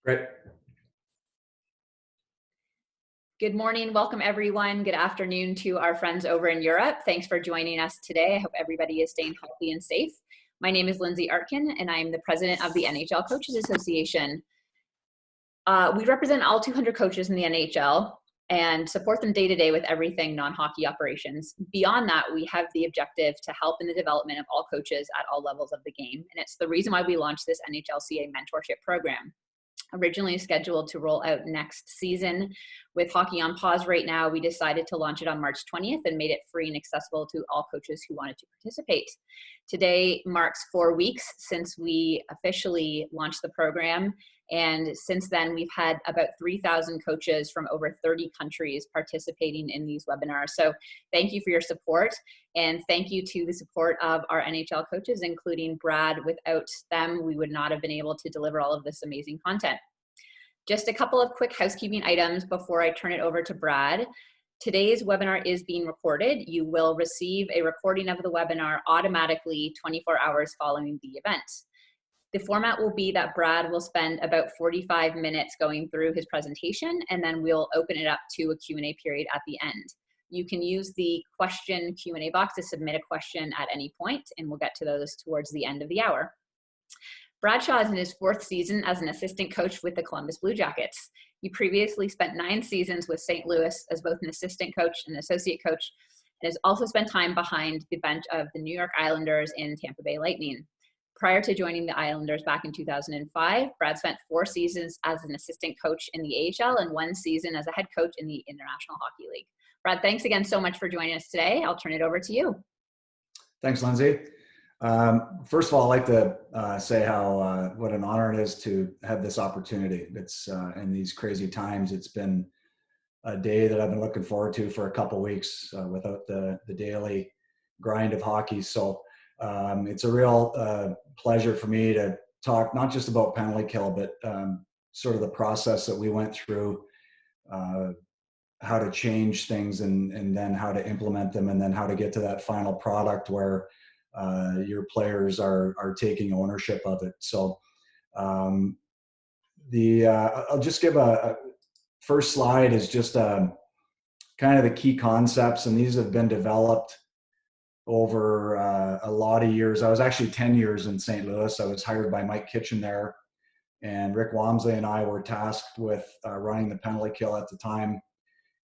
Great. Good morning. Welcome, everyone. Good afternoon to our friends over in Europe. Thanks for joining us today. I hope everybody is staying healthy and safe. My name is Lindsay Artkin, and I am the president of the NHL Coaches Association. We represent all 200 coaches in the NHL and support them day to day with everything non-hockey operations. Beyond that, we have the objective to help in the development of all coaches at all levels of the game. And it's the reason why we launched this NHLCA mentorship program. Originally scheduled to roll out next season. With hockey on pause right now, we decided to launch it on March 20th and made it free and accessible to all coaches who wanted to participate. Today marks 4 weeks since we officially launched the program. And since then, we've had about 3,000 coaches from over 30 countries participating in these webinars. So thank you for your support. And thank you to the support of our NHL coaches, including Brad. Without them, we would not have been able to deliver all of this amazing content. Just a couple of quick housekeeping items before I turn it over to Brad. Today's webinar is being recorded. You will receive a recording of the webinar automatically 24 hours following the event. The format will be that Brad will spend about 45 minutes going through his presentation, and then we'll open it up to a Q&A period at the end. You can use the question Q&A box to submit a question at any point, and we'll get to those towards the end of the hour. Bradshaw is in his 4th season as an assistant coach with the Columbus Blue Jackets. He previously spent 9 seasons with St. Louis as both an assistant coach and associate coach, and has also spent time behind the bench of the New York Islanders and Tampa Bay Lightning. Prior to joining the Islanders back in 2005, Brad spent 4 seasons as an assistant coach in the AHL and 1 season as a head coach in the International Hockey League. Brad, thanks again so much for joining us today. I'll turn it over to you. Thanks, Lindsay. First of all, I'd like to say how what an honor it is to have this opportunity. It's in these crazy times. It's been a day that I've been looking forward to for a couple weeks without the daily grind of hockey. So it's a real pleasure for me to talk not just about penalty kill, but sort of the process that we went through, how to change things and then how to implement them, and then how to get to that final product where your players are taking ownership of it. So I'll just give a first slide is just kind of the key concepts, and these have been developed over a lot of years. I was actually 10 years in St. Louis. I was hired by Mike Kitchen there, and Rick Wamsley and I were tasked with running the penalty kill at the time.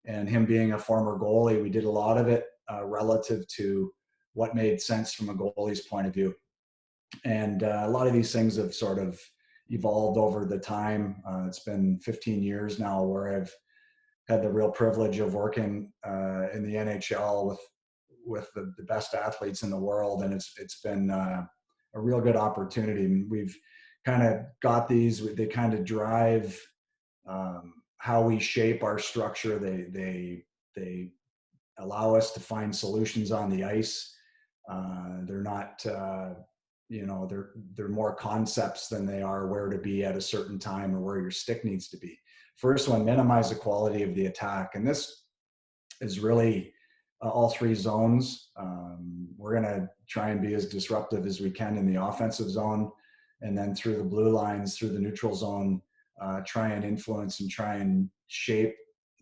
And him being a former goalie, we did a lot of it relative to what made sense from a goalie's point of view. And a lot of these things have sort of evolved over the time. It's been 15 years now where I've had the real privilege of working in the NHL with the best athletes in the world, and it's been a real good opportunity. We've kind of got these; they kind of drive how we shape our structure. They allow us to find solutions on the ice. They're not, they're more concepts than they are where to be at a certain time or where your stick needs to be. First one, minimize the quality of the attack, and this is really all 3 zones. We're going to try and be as disruptive as we can in the offensive zone, and then through the blue lines, through the neutral zone, try and influence and try and shape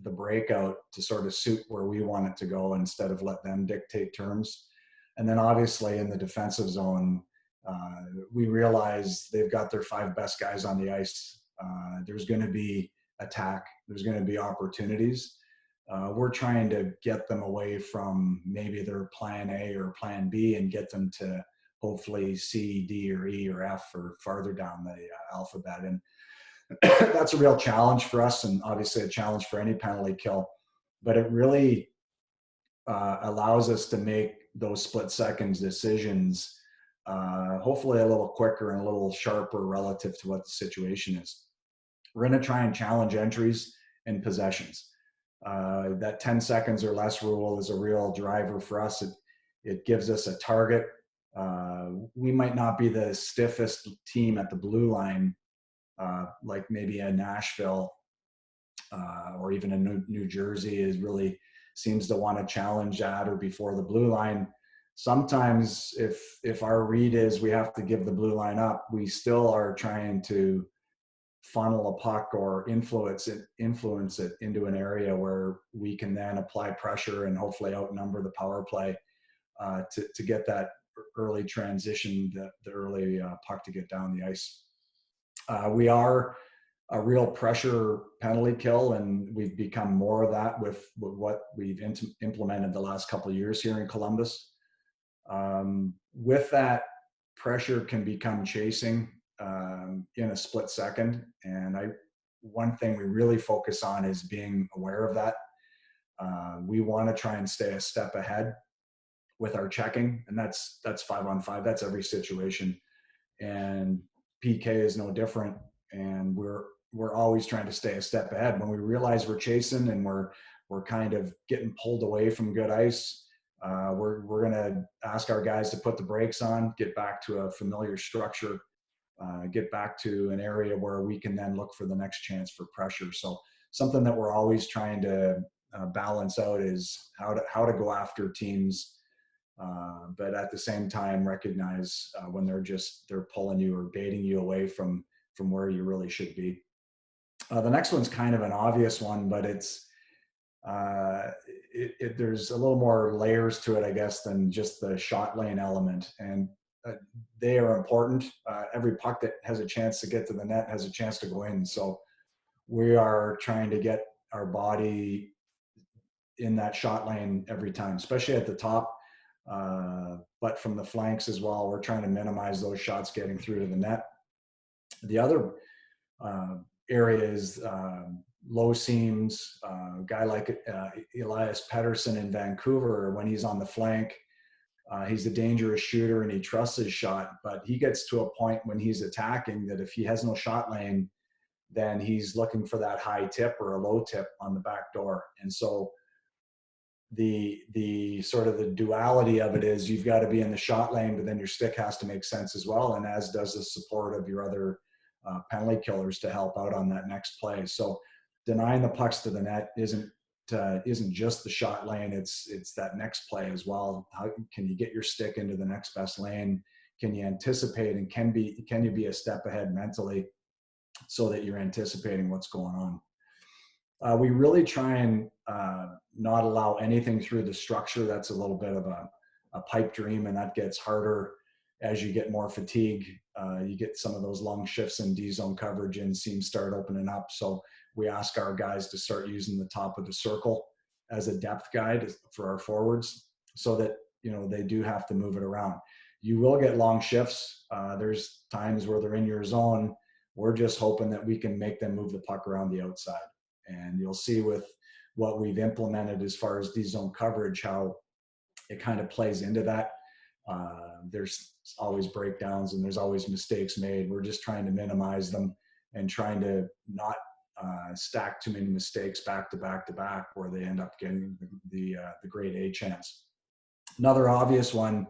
the breakout to sort of suit where we want it to go instead of let them dictate terms. And then obviously in the defensive zone, we realize they've got their 5 best guys on the ice. There's going to be attack. There's going to be opportunities. We're trying to get them away from maybe their plan A or plan B and get them to hopefully C, D, or E, or F, or farther down the alphabet. And that's a real challenge for us, and obviously a challenge for any penalty kill. But it really allows us to make those split-second decisions hopefully a little quicker and a little sharper relative to what the situation is. We're going to try and challenge entries and possessions. That 10 seconds or less rule is a real driver for us. It gives us a target. We might not be the stiffest team at the blue line, like maybe a Nashville or even a New Jersey really seems to want to challenge at or before the blue line. Sometimes if our read is we have to give the blue line up, we still are trying to funnel a puck or influence it into an area where we can then apply pressure and hopefully outnumber the power play to get that early transition, the early puck to get down the ice. We are a real pressure penalty kill, and we've become more of that with what we've implemented the last couple of years here in Columbus. With that, pressure can become chasing in a split second, and one thing we really focus on is being aware of that. We want to try and stay a step ahead with our checking, and that's 5-on-5. That's every situation, and PK is no different. And we're always trying to stay a step ahead. When we realize we're chasing and we're kind of getting pulled away from good ice, we're going to ask our guys to put the brakes on, get back to a familiar structure, get back to an area where we can then look for the next chance for pressure. So something that we're always trying to balance out is how to go after teams, but at the same time recognize when they're pulling you or baiting you away from where you really should be. The next one's kind of an obvious one, but there's a little more layers to it, I guess, than just the shot lane element. And they are important. Every puck that has a chance to get to the net has a chance to go in. So we are trying to get our body in that shot lane every time, especially at the top, but from the flanks as well. We're trying to minimize those shots getting through to the net. The other area is low seams. A guy like Elias Pettersson in Vancouver, when he's on the flank, he's a dangerous shooter and he trusts his shot, but he gets to a point when he's attacking that if he has no shot lane, then he's looking for that high tip or a low tip on the back door. And so the sort of the duality of it is you've got to be in the shot lane, but then your stick has to make sense as well, and as does the support of your other penalty killers to help out on that next play. So denying the pucks to the net isn't just the shot lane, it's that next play as well. How can you get your stick into the next best lane? Can you anticipate, and can you be a step ahead mentally so that you're anticipating what's going on? We really try and not allow anything through the structure. That's a little bit of a pipe dream, and that gets harder as you get more fatigue. You get some of those long shifts in D-zone coverage and seams start opening up. So we ask our guys to start using the top of the circle as a depth guide for our forwards so that, they do have to move it around. You will get long shifts. There's times where they're in your zone. We're just hoping that we can make them move the puck around the outside. And you'll see with what we've implemented as far as D-zone coverage, how it kind of plays into that. There's always breakdowns and there's always mistakes made. We're just trying to minimize them and trying to not stack too many mistakes back to back to back where they end up getting the grade A chance. Another obvious one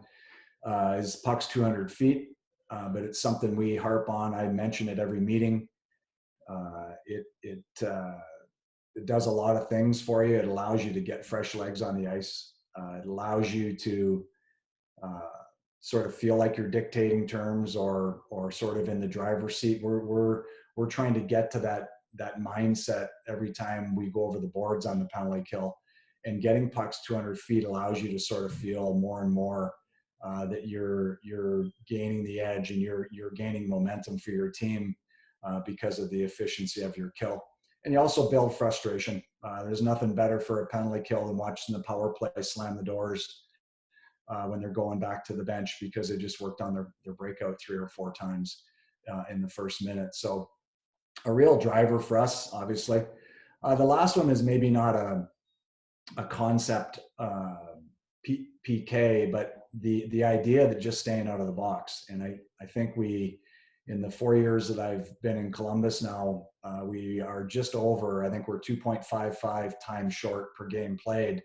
is pucks 200 feet, but it's something we harp on. I mention it every meeting. It does a lot of things for you. It allows you to get fresh legs on the ice. It allows you to sort of feel like you're dictating terms or sort of in the driver's seat. We're trying to get to that mindset every time we go over the boards on the penalty kill. And getting pucks 200 feet allows you to sort of feel more and more that you're gaining the edge and you're gaining momentum for your team because of the efficiency of your kill. And you also build frustration. There's nothing better for a penalty kill than watching the power play slam the doors when they're going back to the bench because they just worked on their breakout 3 or 4 times in the first minute. So a real driver for us, obviously. The last one is maybe not a concept PK, but the idea that just staying out of the box. And I think in the 4 years that I've been in Columbus now, we are just over, I think we're 2.55 times short per game played,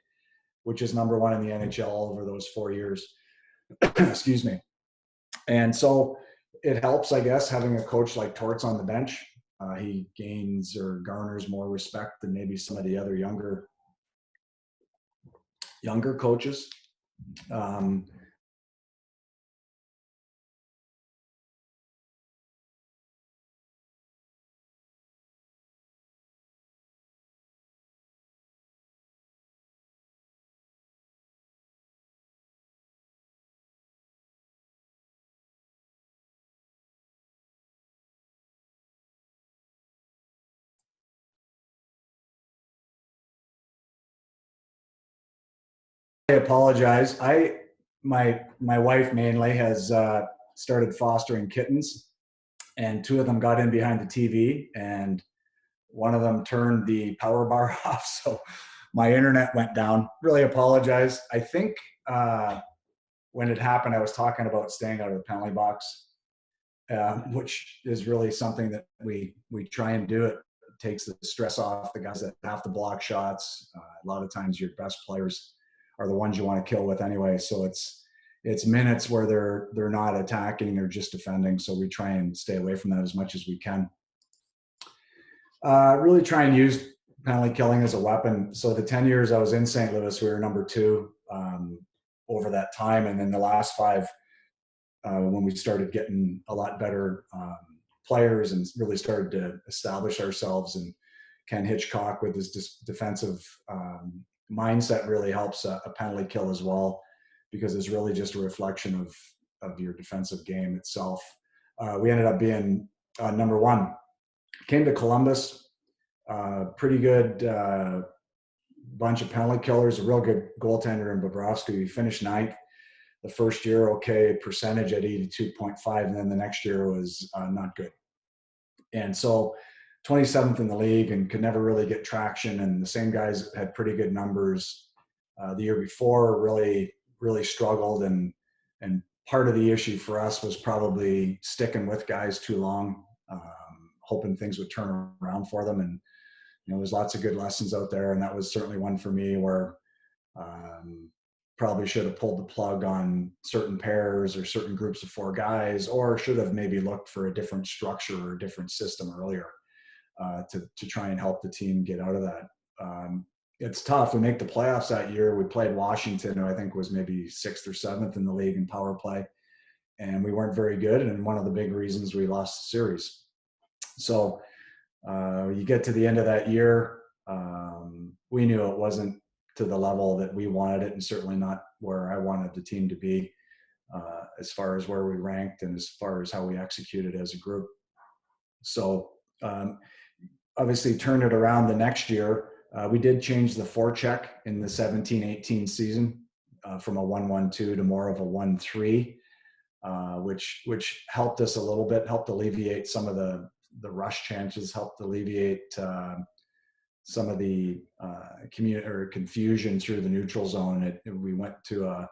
which is number 1 in the NHL over those 4 years. Excuse me. And so it helps, I guess, having a coach like Torts on the bench. He gains or garners more respect than maybe some of the other younger coaches. apologize. My wife mainly has started fostering kittens, and two of them got in behind the TV, and one of them turned the power bar off, so my internet went down. Really apologize. I think when it happened, I was talking about staying out of the penalty box, which is really something that we try and do. It takes the stress off the guys that have to block shots. A lot of times your best players are the ones you want to kill with anyway. So it's minutes where they're not attacking, they're just defending. So we try and stay away from that as much as we can. Really try and use penalty killing as a weapon. So the 10 years I was in St. Louis, we were number 2 over that time. And then the last 5, when we started getting a lot better players and really started to establish ourselves, and Ken Hitchcock with his defensive mindset really helps a penalty kill as well, because it's really just a reflection of your defensive game itself. We ended up being number 1. Came to Columbus, pretty good bunch of penalty killers, a real good goaltender in Bobrovsky. We finished 9th. The first year, okay, percentage at 82.5, and then the next year was not good. And so 27th in the league, and could never really get traction. And the same guys had pretty good numbers the year before, really struggled. And part of the issue for us was probably sticking with guys too long, hoping things would turn around for them. And, there's lots of good lessons out there. And that was certainly one for me where probably should have pulled the plug on certain pairs or certain groups of 4 guys, or should have maybe looked for a different structure or a different system earlier to try and help the team get out of that. It's tough. We make the playoffs that year. We played Washington, who I think was maybe 6th or 7th in the league in power play, and we weren't very good. And one of the big reasons we lost the series. So you get to the end of that year, we knew it wasn't to the level that we wanted it, and certainly not where I wanted the team to be, as far as where we ranked and as far as how we executed as a group. So obviously turned it around the next year. We did change the forecheck in the 17-18 season from a 1-1-2 to more of a 1-3, which helped us a little bit, helped alleviate some of the rush chances, helped alleviate some of the confusion through the neutral zone. We went to a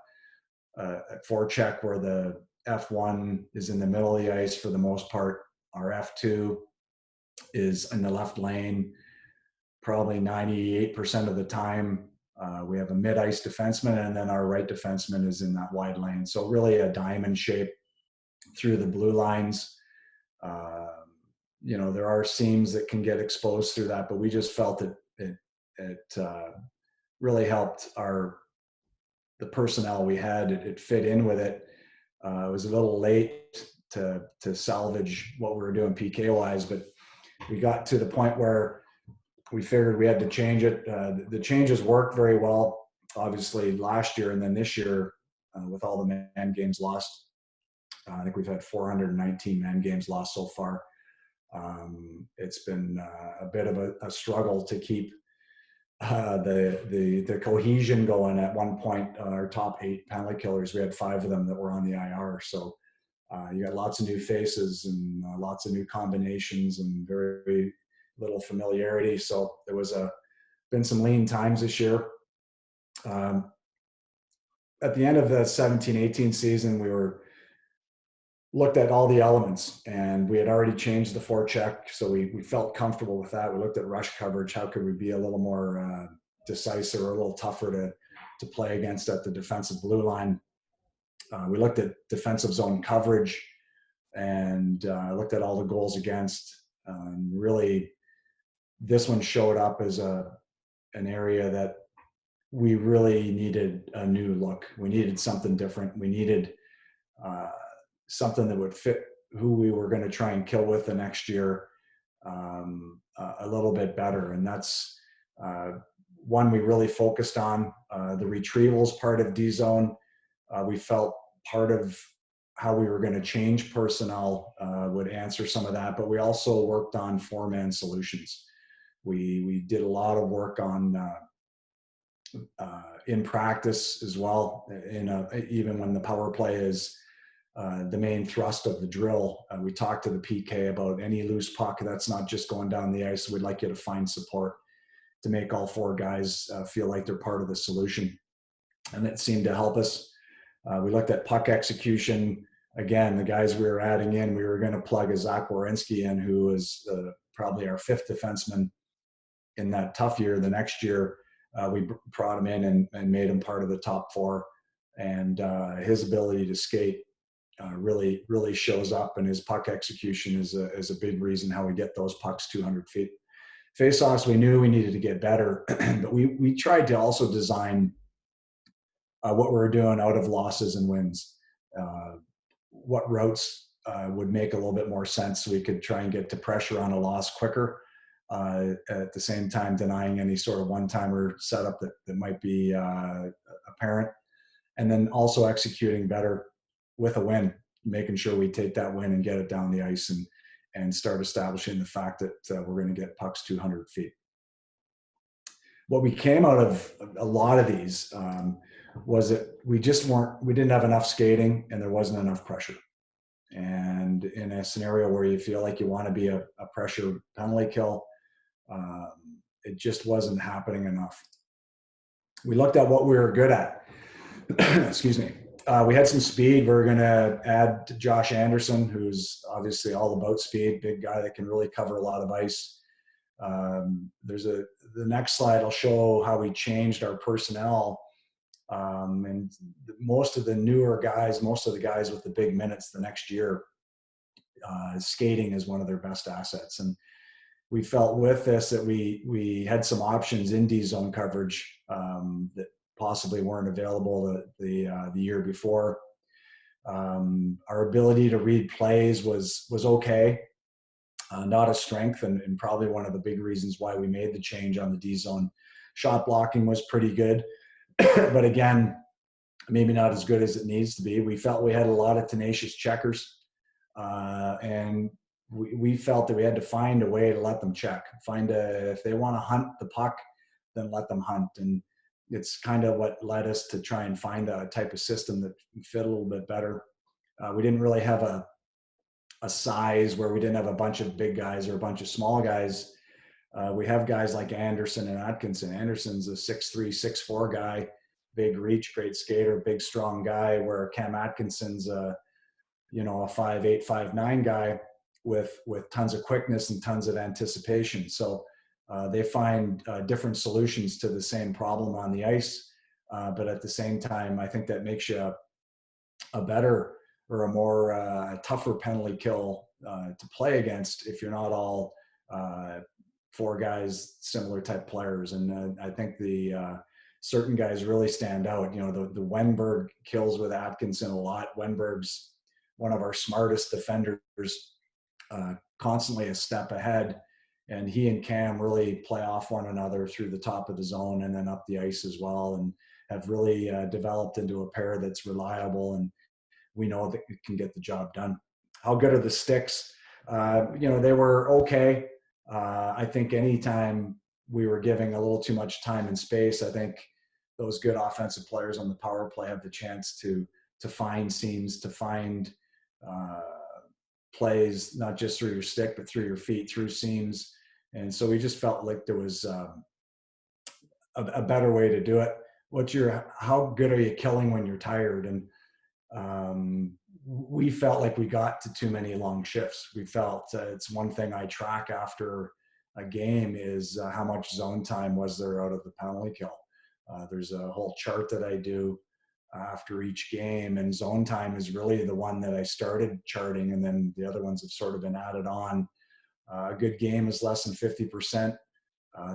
forecheck where the F1 is in the middle of the ice for the most part. Our F2 is in the left lane probably 98% of the time. We have a mid-ice defenseman, and then our right defenseman is in that wide lane. So really a diamond shape through the blue lines. There are seams that can get exposed through that, but we just felt it really helped the personnel we had. It fit in with it. It was a little late to salvage what we were doing PK wise, but we got to the point where we figured we had to change it. The changes worked very well, obviously last year, and then this year with all the man games lost. I think we've had 419 man games lost so far. It's been a bit of a struggle to keep the cohesion going. At one point, our top 8 penalty killers, we had 5 of them that were on the IR. So you got lots of new faces and lots of new combinations and very little familiarity. So there was been some lean times this year. At the end of the 17-18 season, we looked at all the elements, and we had already changed the forecheck, so we felt comfortable with that. We looked at rush coverage. How could we be a little more decisive or a little tougher to play against at the defensive blue line? We looked at defensive zone coverage and looked at all the goals against. Really, this one showed up as an area that we really needed a new look. We needed something different. We needed something that would fit who we were going to try and kill with the next year a little bit better. And that's one we really focused on. The retrievals part of D-Zone, we felt part of how we were going to change personnel would answer some of that, but we also worked on 4-man solutions. We did a lot of work on in practice as well. Even when the power play is the main thrust of the drill, we talk to the PK about any loose puck that's not just going down the ice. We'd like you to find support to make all four guys feel like they're part of the solution. And it seemed to help us. We looked at puck execution. Again, the guys we were adding in, we were going to plug a Zach Werenski in, who was probably our fifth defenseman in that tough year. The next year, we brought him in and made him part of the top four. And his ability to skate really shows up, and his puck execution is a big reason how we get those pucks 200 feet. Face-offs, we knew we needed to get better, but we tried to also design what we were doing out of losses and wins. What routes would make a little bit more sense so we could try and get to pressure on a loss quicker, at the same time denying any sort of one-timer setup that might be apparent, and then also executing better with a win, making sure we take that win and get it down the ice and start establishing the fact that we're going to get pucks 200 feet. What we came out of a lot of these was that we didn't have enough skating and there wasn't enough pressure. And in a scenario where you feel like you want to be a pressure penalty kill, it just wasn't happening enough. We looked at what we were good at. Excuse me. We had some speed. We were going to add to Josh Anderson, who's obviously all about speed, big guy that can really cover a lot of ice. The next slide, I'll show how we changed our personnel. And most of the newer guys, most of the guys with the big minutes the next year, skating is one of their best assets. And we felt with this that we had some options in D zone coverage that possibly weren't available the year before. Our ability to read plays was okay. Not a strength, and probably one of the big reasons why we made the change on the D zone. Shot blocking was pretty good, but again, maybe not as good as it needs to be. We felt we had a lot of tenacious checkers, and we felt that we had to find a way to let them check. If they want to hunt the puck, then let them hunt. And it's kind of what led us to try and find a type of system that fit a little bit better. We didn't really have a size where we didn't have a bunch of big guys or a bunch of small guys. We have guys like Anderson and Atkinson. Anderson's a 6'3", 6'4" guy, big reach, great skater, big, strong guy, where Cam Atkinson's a 5'8", 5'9" guy with tons of quickness and tons of anticipation. So they find different solutions to the same problem on the ice. But at the same time, I think that makes you a better or a more tougher penalty kill to play against if you're not all four guys, similar type players. And I think the certain guys really stand out. The Wenberg kills with Atkinson a lot. Wenberg's one of our smartest defenders, constantly a step ahead. And he and Cam really play off one another through the top of the zone and then up the ice as well, and have really developed into a pair that's reliable, and we know that it can get the job done. How good are the sticks? They were okay. I think anytime we were giving a little too much time and space, I think those good offensive players on the power play have the chance to find seams, to find plays, not just through your stick, but through your feet, through seams. And so we just felt like there was a better way to do it. How good are you killing when you're tired? And we felt like we got to too many long shifts. We felt it's one thing I track after a game is how much zone time was there out of the penalty kill. There's a whole chart that I do after each game, and zone time is really the one that I started charting, and then the other ones have sort of been added on. A good game is less than 50%.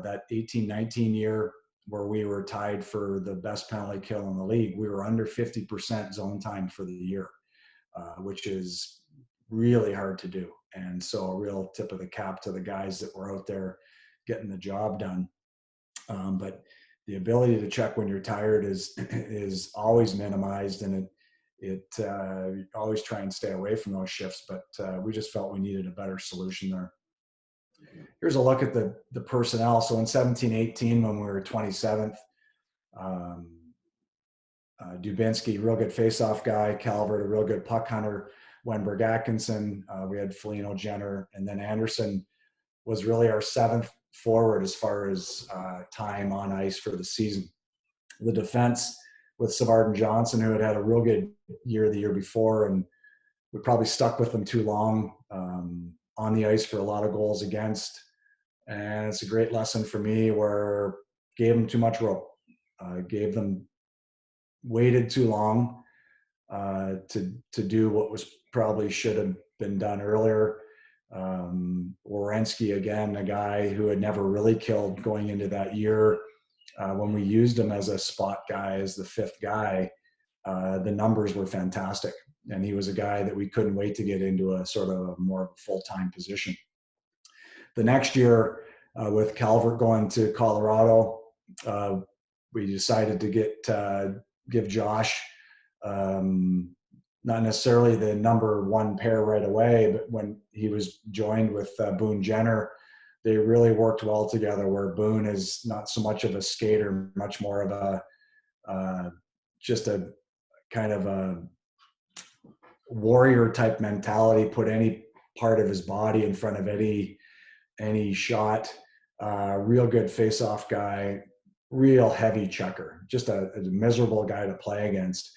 That 18-19 year where we were tied for the best penalty kill in the league, we were under 50% zone time for the year, which is really hard to do. And so a real tip of the cap to the guys that were out there getting the job done. But the ability to check when you're tired is always minimized, and it always try and stay away from those shifts. But we just felt we needed a better solution there. Here's a look at the personnel. So in 17-18, when we were 27th, Um, Dubinsky, real good face-off guy. Calvert, a real good puck hunter. Wenberg Atkinson. We had Foligno, Jenner, and then Anderson was really our seventh forward as far as time on ice for the season. The defense with Savard and Johnson, who had a real good year the year before, and we probably stuck with them too long on the ice for a lot of goals against. And it's a great lesson for me where gave them too much rope, gave them waited too long to do what was probably should have been done earlier. Werenski, again, a guy who had never really killed going into that year. When we used him as a spot guy, as the fifth guy, the numbers were fantastic. And he was a guy that we couldn't wait to get into a sort of more of a full-time position. The next year, with Calvert going to Colorado, we decided to give Josh not necessarily the number one pair right away, but when he was joined with Boone Jenner, they really worked well together, where Boone is not so much of a skater, much more of a just a kind of a warrior type mentality, put any part of his body in front of any shot. Real good face-off guy, real heavy checker, just a miserable guy to play against.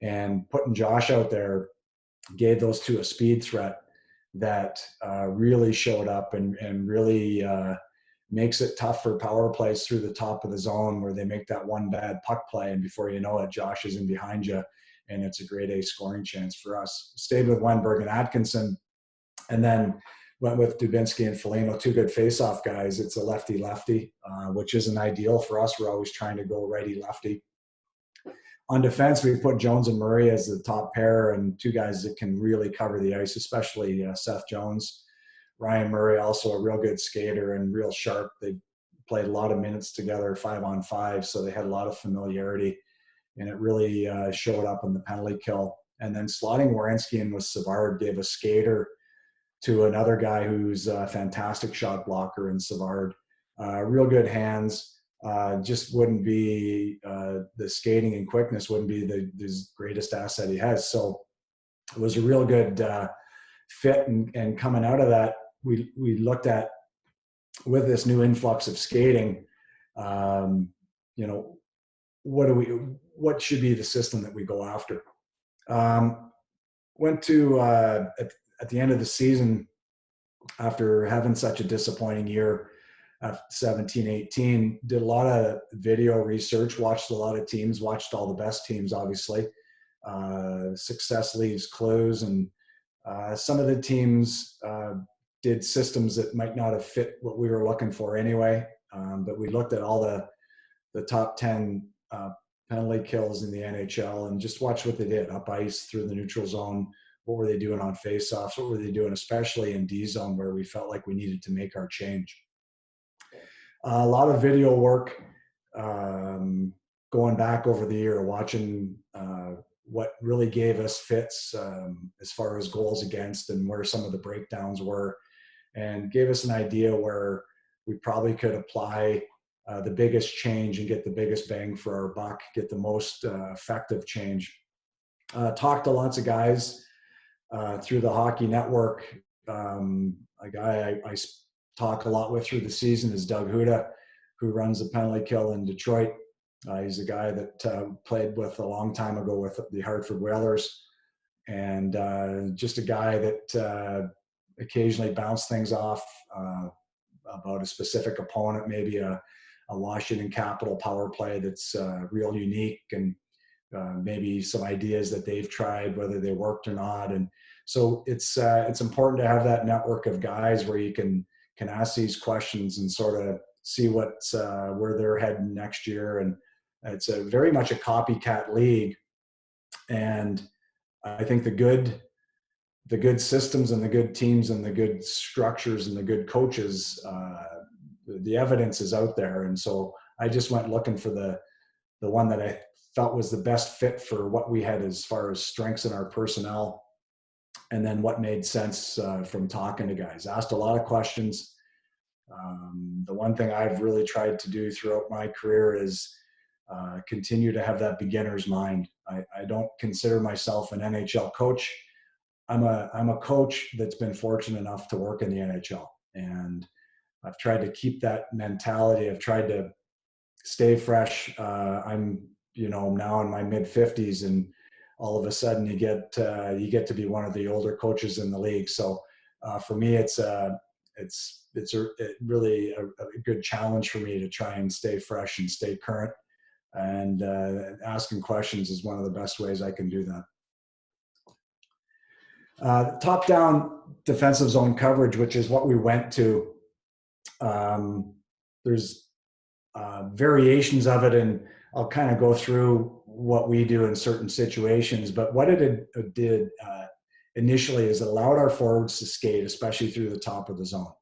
And putting Josh out there gave those two a speed threat that really showed up and really makes it tough for power plays through the top of the zone, where they make that one bad puck play, and before you know it, Josh is in behind you, and it's a grade A scoring chance for us. Stayed with Wenberg and Atkinson, and then went with Dubinsky and Foligno, two good face-off guys. It's a lefty-lefty, which isn't ideal for us. We're always trying to go righty-lefty. On defense, we put Jones and Murray as the top pair, and two guys that can really cover the ice, especially Seth Jones. Ryan Murray, also a real good skater and real sharp. They played a lot of minutes together, 5-on-5, so they had a lot of familiarity, and it really showed up in the penalty kill. And then slotting Werenski in with Savard gave a skater to another guy who's a fantastic shot blocker in Savard. Real good hands. Just wouldn't be the skating and quickness wouldn't be the greatest asset he has. So it was a real good fit. And coming out of that, we looked at, with this new influx of skating, what should be the system that we go after. Went to at the end of the season, after having such a disappointing year, 17-18, did a lot of video research, watched a lot of teams, watched all the best teams, obviously. Success leaves clues, and some of the teams did systems that might not have fit what we were looking for anyway. But we looked at all the top 10 penalty kills in the NHL and just watched what they did up ice, through the neutral zone. What were they doing on faceoffs? What were they doing, especially in D zone, where we felt like we needed to make our change? A lot of video work, going back over the year, watching what really gave us fits as far as goals against and where some of the breakdowns were, and gave us an idea where we probably could apply the biggest change and get the biggest bang for our buck, get the most effective change. Talked to lots of guys through the Hockey Network. A guy I talk a lot with through the season is Doug Huda, who runs the penalty kill in Detroit. He's a guy that played with a long time ago with the Hartford Whalers, and just a guy that occasionally bounced things off about a specific opponent, maybe a Washington Capital power play that's real unique, and maybe some ideas that they've tried, whether they worked or not. And so it's important to have that network of guys where you can ask these questions and sort of see what's where they're heading next year. And it's very much a copycat league. And I think the good systems and the good teams and the good structures and the good coaches, the evidence is out there. And so I just went looking for the one that I felt was the best fit for what we had as far as strengths in our personnel, and then what made sense from talking to guys. Asked a lot of questions. The one thing I've really tried to do throughout my career is continue to have that beginner's mind. I don't consider myself an NHL coach. I'm a coach that's been fortunate enough to work in the NHL, and I've tried to keep that mentality. I've tried to stay fresh. I'm now in my mid 50s, and all of a sudden you get to be one of the older coaches in the league. So for me, it's really a good challenge for me to try and stay fresh and stay current. And asking questions is one of the best ways I can do that. Top-down defensive zone coverage, which is what we went to. There's variations of it, and I'll kind of go through what we do in certain situations. But what it did initially is it allowed our forwards to skate, especially through the top of the zone.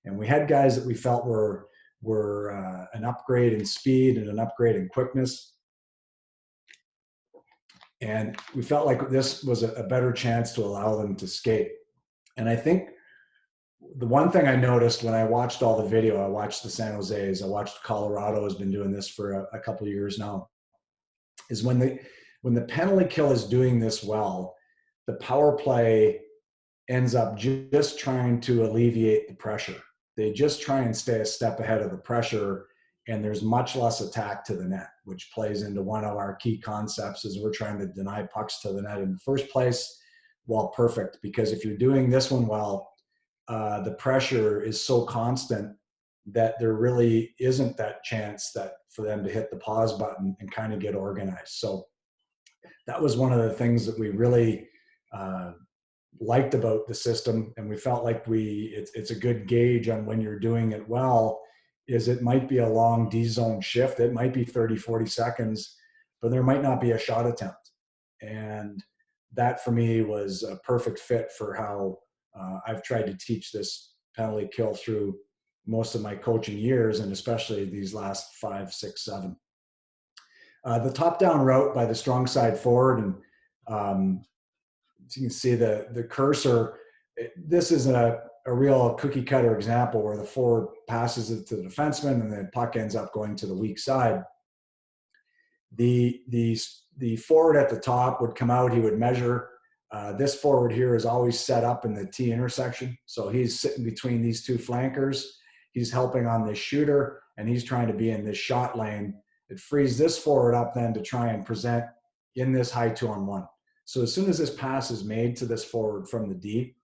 And we had guys that we felt were an upgrade in speed and an upgrade in quickness. And we felt like this was a better chance to allow them to skate. And I think the one thing I noticed when I watched all the video, I watched the San Jose's, I watched Colorado has been doing this for a couple of years now, is when the penalty kill is doing this well, the power play ends up just trying to alleviate the pressure. They just try and stay a step ahead of the pressure, and there's much less attack to the net, which plays into one of our key concepts is we're trying to deny pucks to the net in the first place. Well, perfect, because if you're doing this one well, the pressure is so constant that there really isn't that chance that for them to hit the pause button and kind of get organized. So that was one of the things that we really liked about the system, and we felt like it's a good gauge on when you're doing it well. Is it might be a long D zone shift, it might be 30-40 seconds, but there might not be a shot attempt. And that for me was a perfect fit for how I've tried to teach this penalty kill through most of my coaching years, and especially these last 5, 6, 7. The top down route by the strong side forward, and as you can see the cursor, this is a real cookie cutter example where the forward passes it to the defenseman and the puck ends up going to the weak side. The forward at the top would come out, he would measure. This forward here is always set up in the T intersection. So he's sitting between these two flankers. He's helping on this shooter, and he's trying to be in this shot lane. It frees this forward up then to try and present in this high 2-on-1. So as soon as this pass is made to this forward from the D,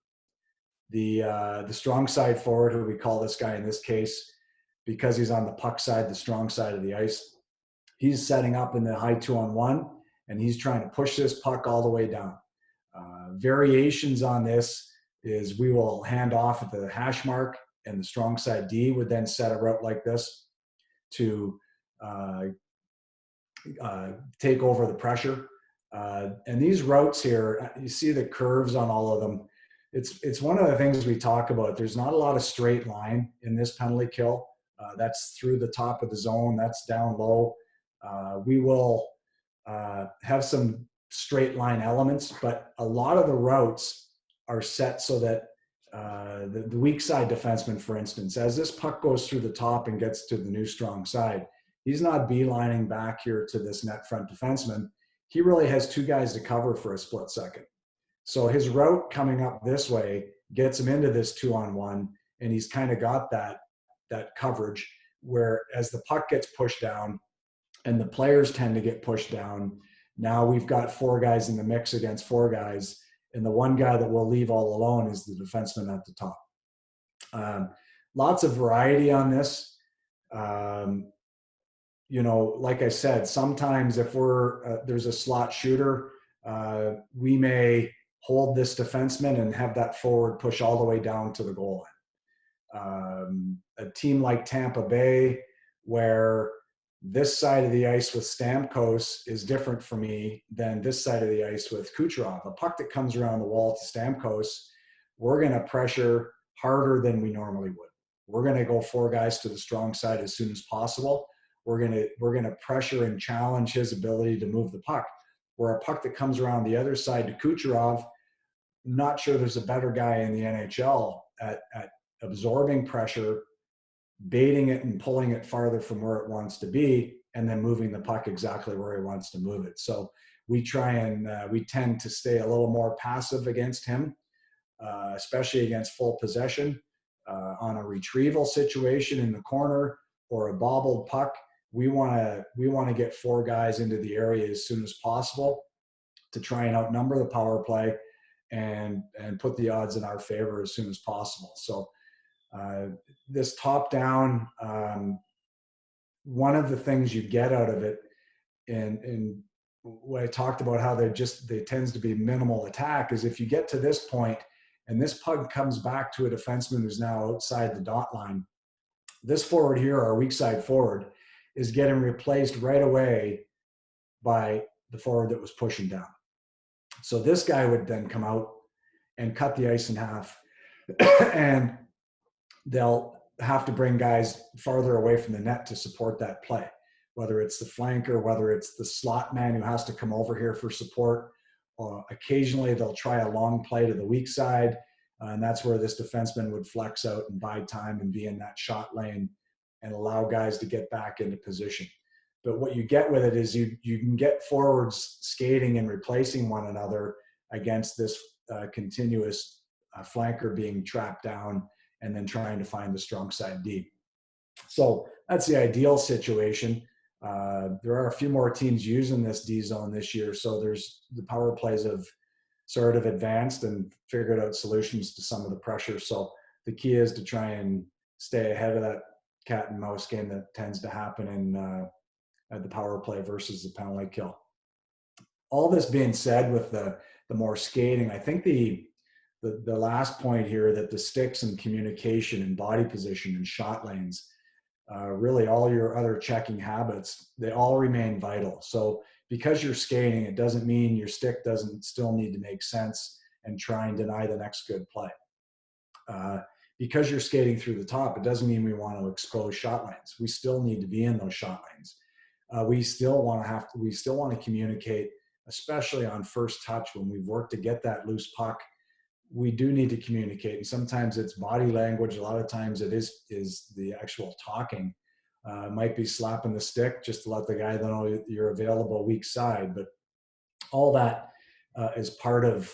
the strong side forward, who we call this guy in this case, because he's on the puck side, the strong side of the ice, he's setting up in the high 2-on-1, and he's trying to push this puck all the way down. Variations on this is we will hand off at the hash mark, and the strong side D would then set a route like this to take over the pressure. And these routes here, you see the curves on all of them. It's one of the things we talk about. There's not a lot of straight line in this penalty kill. That's through the top of the zone. That's down low. We will have some straight line elements, but a lot of the routes are set so that the weak side defenseman, for instance, as this puck goes through the top and gets to the new strong side, he's not beelining back here to this net front defenseman. He really has two guys to cover for a split second. So his route coming up this way gets him into this 2-on-1, and he's kind of got that coverage where as the puck gets pushed down and the players tend to get pushed down, now we've got 4 guys in the mix against 4 guys, and the one guy that we'll leave all alone is the defenseman at the top. Lots of variety on this. Like I said, sometimes if there's a slot shooter, we may hold this defenseman and have that forward push all the way down to the goal line. A team like Tampa Bay, where this side of the ice with Stamkos is different for me than this side of the ice with Kucherov. A puck that comes around the wall to Stamkos, we're going to pressure harder than we normally would. We're going to go 4 guys to the strong side as soon as possible. We're going to pressure and challenge his ability to move the puck. Where a puck that comes around the other side to Kucherov, not sure there's a better guy in the NHL at absorbing pressure, baiting it and pulling it farther from where it wants to be, and then moving the puck exactly where he wants to move it. So we tend to stay a little more passive against him, especially against full possession. On a retrieval situation in the corner or a bobbled puck, we want to get 4 guys into the area as soon as possible to try and outnumber the power play and put the odds in our favor as soon as possible. So this top down, one of the things you get out of it, and what I talked about how there tends to be minimal attack, is if you get to this point and this puck comes back to a defenseman who's now outside the dot line, this forward here, our weak side forward, is getting replaced right away by the forward that was pushing down. So this guy would then come out and cut the ice in half, and they'll have to bring guys farther away from the net to support that play, whether it's the flanker, whether it's the slot man who has to come over here for support. Occasionally they'll try a long play to the weak side, and that's where this defenseman would flex out and buy time and be in that shot lane and allow guys to get back into position. But what you get with it is you can get forwards skating and replacing one another against this continuous flanker being trapped down and then trying to find the strong side deep. So that's the ideal situation. There are a few more teams using this D zone this year, so there's the power plays have sort of advanced and figured out solutions to some of the pressure. So the key is to try and stay ahead of that cat and mouse game that tends to happen in at the power play versus the penalty kill. All this being said, with the more skating, I think the last point here, that the sticks and communication and body position and shot lanes, really all your other checking habits, they all remain vital. So because you're skating, it doesn't mean your stick doesn't still need to make sense and try and deny the next good play. Because you're skating through the top, it doesn't mean we want to expose shot lanes. We still need to be in those shot lanes. We still want to communicate, especially on first touch when we've worked to get that loose puck. We do need to communicate, and sometimes it's body language. A lot of times it is the actual talking. Might be slapping the stick just to let the guy know you're available weak side, but all that is part of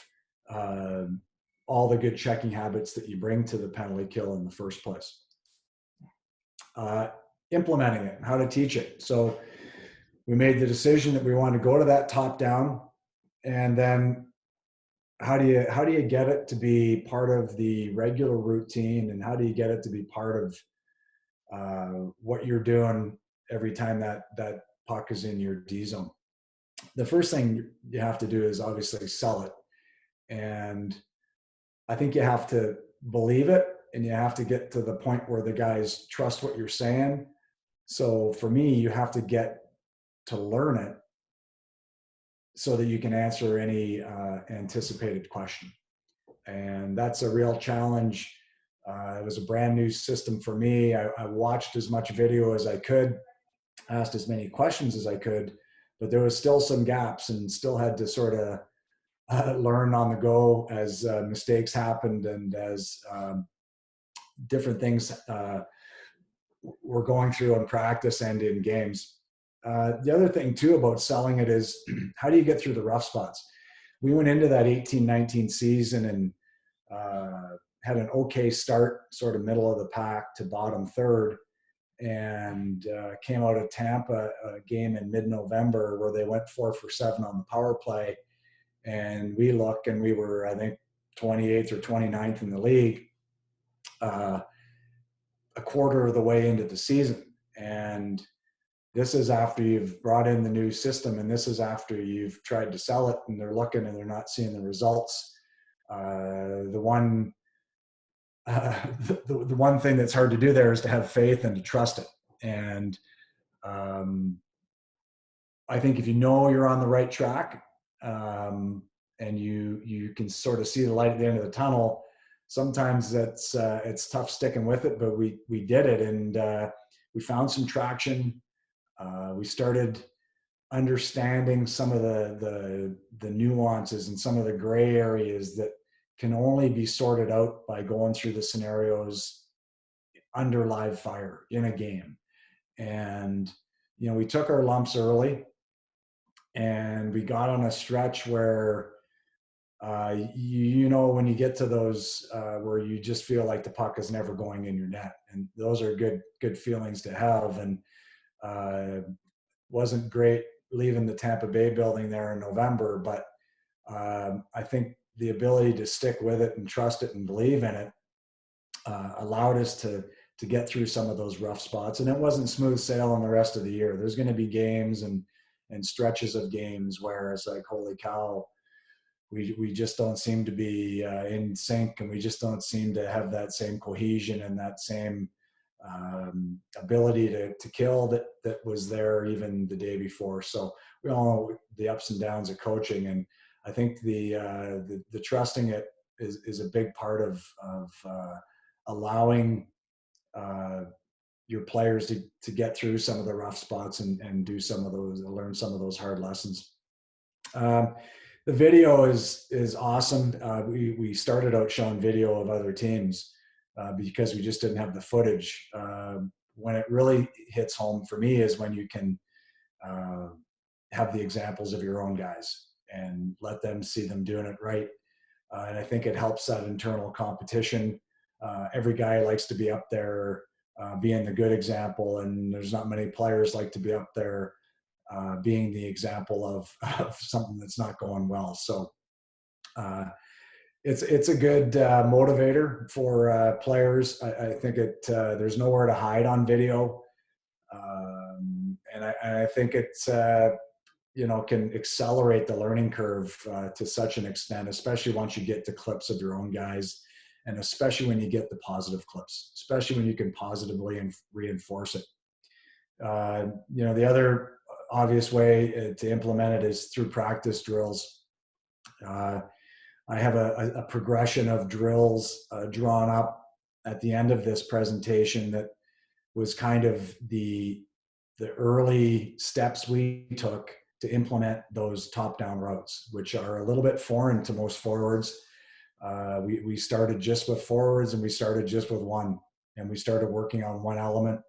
all the good checking habits that you bring to the penalty kill in the first place. Implementing it, how to teach it. So we made the decision that we want to go to that top down, and then how do you get it to be part of the regular routine, and how do you get it to be part of what you're doing every time that puck is in your D zone? The first thing you have to do is obviously sell it, and I think you have to believe it, and you have to get to the point where the guys trust what you're saying. So for me, you have to get to learn it so that you can answer any anticipated question. And that's a real challenge. It was a brand new system for me. I watched as much video as I could, asked as many questions as I could, but there was still some gaps, and still had to sort of learn on the go as mistakes happened and as different things we're going through in practice and in games. The other thing too about selling it is, how do you get through the rough spots? We went into that 18-19 season and had an okay start, sort of middle of the pack to bottom third, and came out of Tampa, a game in mid-November where they went 4 for 7 on the power play. And we look, and we were, I think, 28th or 29th in the league, a quarter of the way into the season. And this is after you've brought in the new system, and this is after you've tried to sell it, and they're looking and they're not seeing the results. The one thing that's hard to do there is to have faith and to trust it. And I think if you know you're on the right track, and you can sort of see the light at the end of the tunnel, sometimes it's tough sticking with it, but we did it, and we found some traction. We started understanding some of the nuances and some of the gray areas that can only be sorted out by going through the scenarios under live fire in a game. And we took our lumps early, and we got on a stretch where, when you get to those where you just feel like the puck is never going in your net, and those are good feelings to have. And wasn't great leaving the Tampa Bay building there in November, but I think the ability to stick with it and trust it and believe in it allowed us to get through some of those rough spots. And it wasn't smooth sailing the rest of the year. There's going to be games and stretches of games where it's like, holy cow, we just don't seem to be in sync, and we just don't seem to have that same cohesion and that same ability to kill that was there even the day before. So we all know the ups and downs of coaching, and I think the trusting it is a big part of allowing your players to get through some of the rough spots and learn some of those hard lessons. The video is awesome. We started out showing video of other teams because we just didn't have the footage. When it really hits home for me is when you can have the examples of your own guys and let them see them doing it right. And I think it helps that internal competition. Every guy likes to be up there being the good example, and there's not many players like to be up there being the example of something that's not going well. So it's a good motivator for players. I think there's nowhere to hide on video, and I think it's can accelerate the learning curve to such an extent, especially once you get to clips of your own guys, and especially when you get the positive clips, especially when you can positively reinforce it. The other obvious way to implement it is through practice drills. I have a progression of drills drawn up at the end of this presentation that was kind of the early steps we took to implement those top-down routes, which are a little bit foreign to most forwards. We started just with forwards, and we started just with one, and we started working on one element.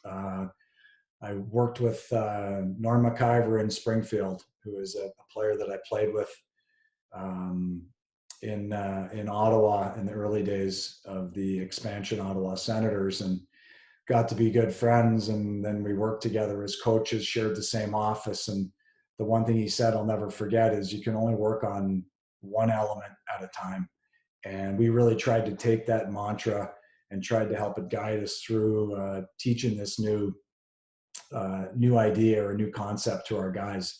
I worked with Norm McIver in Springfield, who is a player that I played with in Ottawa in the early days of the expansion Ottawa Senators, and got to be good friends. And then we worked together as coaches, shared the same office. And the one thing he said I'll never forget is you can only work on one element at a time. And we really tried to take that mantra and tried to help it guide us through teaching this new idea or new concept to our guys.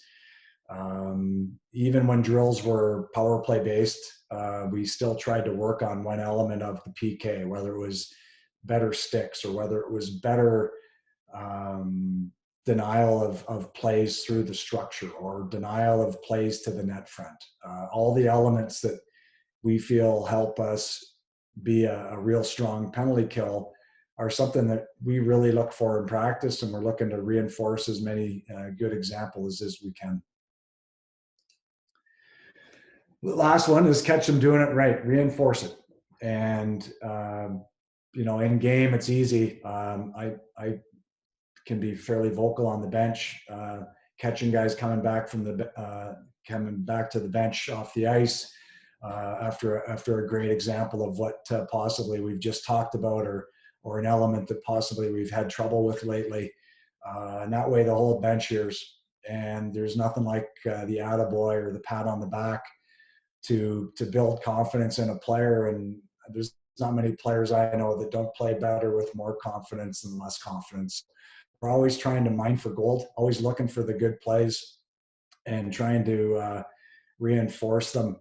Even when drills were power play based, we still tried to work on one element of the PK, whether it was better sticks or whether it was better denial of plays through the structure or denial of plays to the net front. All the elements that we feel help us be a real strong penalty kill are something that we really look for in practice, and we're looking to reinforce as many good examples as we can. The last one is catch them doing it right, reinforce it. And, in game, it's easy. I can be fairly vocal on the bench, catching guys coming back to the bench off the ice after a great example of what possibly we've just talked about, or an element that possibly we've had trouble with lately. And that way the whole bench hears, and there's nothing like the attaboy or the pat on the back to build confidence in a player. And there's not many players I know that don't play better with more confidence than less confidence. We're always trying to mine for gold, always looking for the good plays and trying to reinforce them,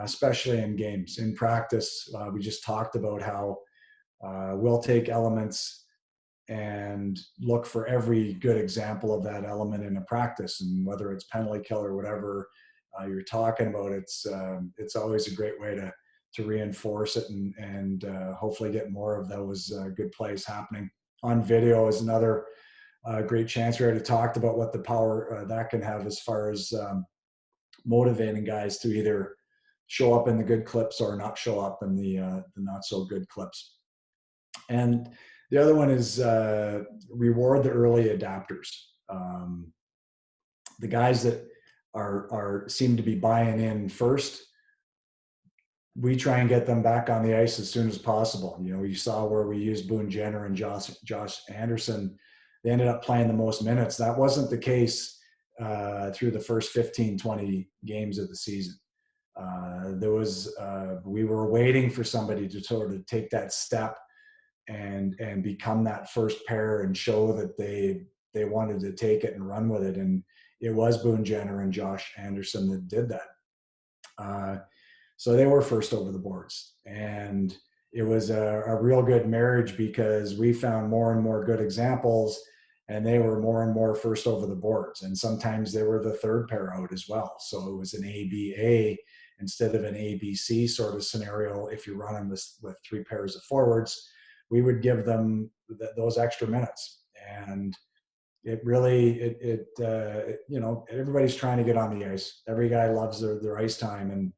especially in games. In practice, we just talked about how we'll take elements and look for every good example of that element in a practice, and whether it's penalty kill or whatever you're talking about, it's always a great way to reinforce it and hopefully get more of those good plays happening. On video is another great chance. We already talked about what the power that can have as far as motivating guys to either show up in the good clips or not show up in the not so good clips. And The other one is reward the early adapters. The guys that are seem to be buying in first, we try and get them back on the ice as soon as possible. You know, you saw where we used Boone Jenner and Josh Anderson. They ended up playing the most minutes. That wasn't the case through the first 15, 20 games of the season. We were waiting for somebody to sort of take that step and become that first pair and show that they wanted to take it and run with it. And it was Boone Jenner and Josh Anderson that did that. So they were first over the boards, and it was a real good marriage because we found more and more good examples, and they were more and more first over the boards. And sometimes they were the third pair out as well. So it was an ABA instead of an ABC sort of scenario. If you're running with three pairs of forwards, we would give them those extra minutes. And it really, you know, everybody's trying to get on the ice. Every guy loves their ice time. And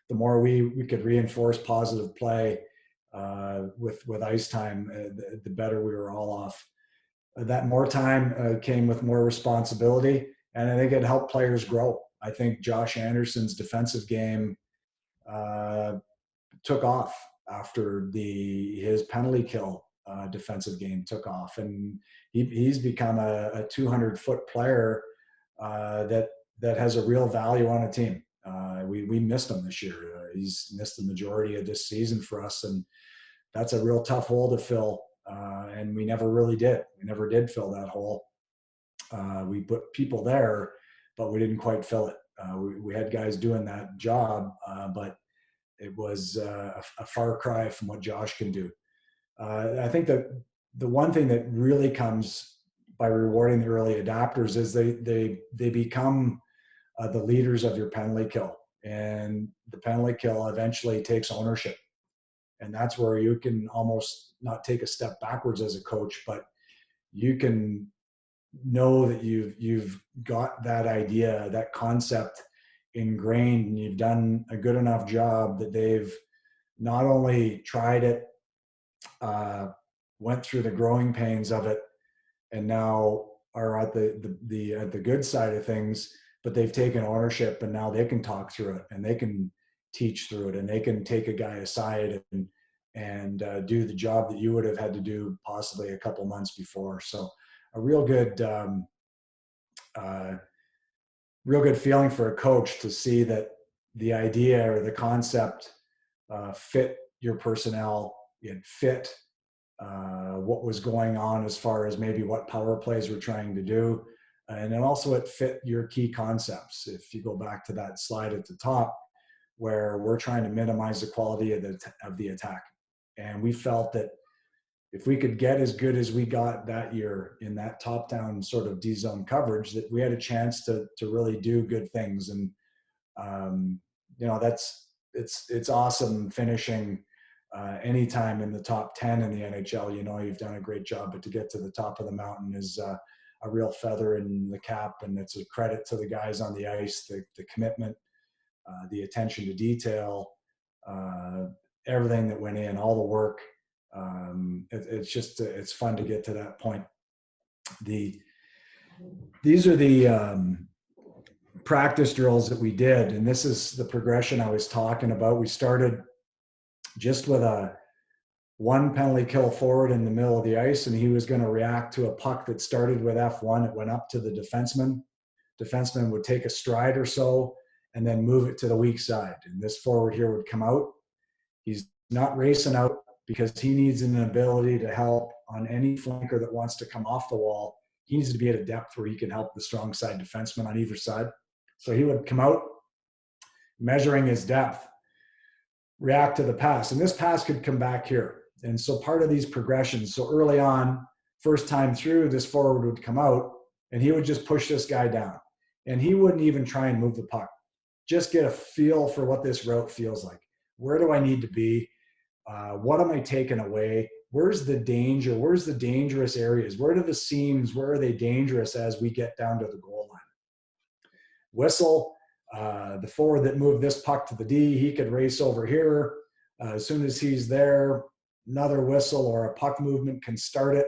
the more we could reinforce positive play with ice time, the better we were all off. That more time came with more responsibility, and I think it helped players grow. I think Josh Anderson's defensive game took off after his penalty kill defensive game took off, and he's become a 200-foot player that has a real value on a team. We missed him this year. He's missed the majority of this season for us, and that's a real tough hole to fill. And we never really did. We never did fill that hole. We put people there, but we didn't quite fill it. We had guys doing that job, but it was a far cry from what Josh can do. I think that the one thing that really comes by rewarding the early adapters is they become the leaders of your penalty kill, and the penalty kill eventually takes ownership. And that's where you can almost not take a step backwards as a coach, but you can know that you've got that idea, that concept ingrained, and you've done a good enough job that they've not only tried it, went through the growing pains of it, and now are at the good side of things, but they've taken ownership, and now they can talk through it, and they can teach through it, and they can take a guy aside and do the job that you would have had to do possibly a couple months before. So a real good feeling for a coach to see that the idea or the concept fit your personnel, it fit what was going on as far as maybe what power plays we're trying to do. And then also it fit your key concepts. If you go back to that slide at the top, where we're trying to minimize the quality of the attack. And we felt that if we could get as good as we got that year in that top-down sort of D-zone coverage, that we had a chance to really do good things. And you know, it's awesome finishing anytime in the top 10 in the NHL. You know, you've done a great job, but to get to the top of the mountain is a real feather in the cap, and it's a credit to the guys on the ice, the commitment, the attention to detail, everything that went in, all the work. It's fun to get to that point. These are the practice drills that we did, and this is the progression I was talking about. We started just with one penalty kill forward in the middle of the ice, and he was going to react to a puck that started with F1. It went up to the defenseman. Defenseman would take a stride or so and then move it to the weak side. And this forward here would come out. He's not racing out because he needs an ability to help on any flanker that wants to come off the wall. He needs to be at a depth where he can help the strong side defenseman on either side. So he would come out, measuring his depth, react to the pass. And this pass could come back here. And so part of these progressions, so early on, first time through, this forward would come out and he would just push this guy down. And he wouldn't even try and move the puck. Just get a feel for what this route feels like. Where do I need to be? What am I taking away? Where's the danger? Where's the dangerous areas? Where do the seams, where are they dangerous as we get down to the goal line? Whistle, the forward that moved this puck to the D, he could race over here. As soon as he's there, another whistle or a puck movement can start it,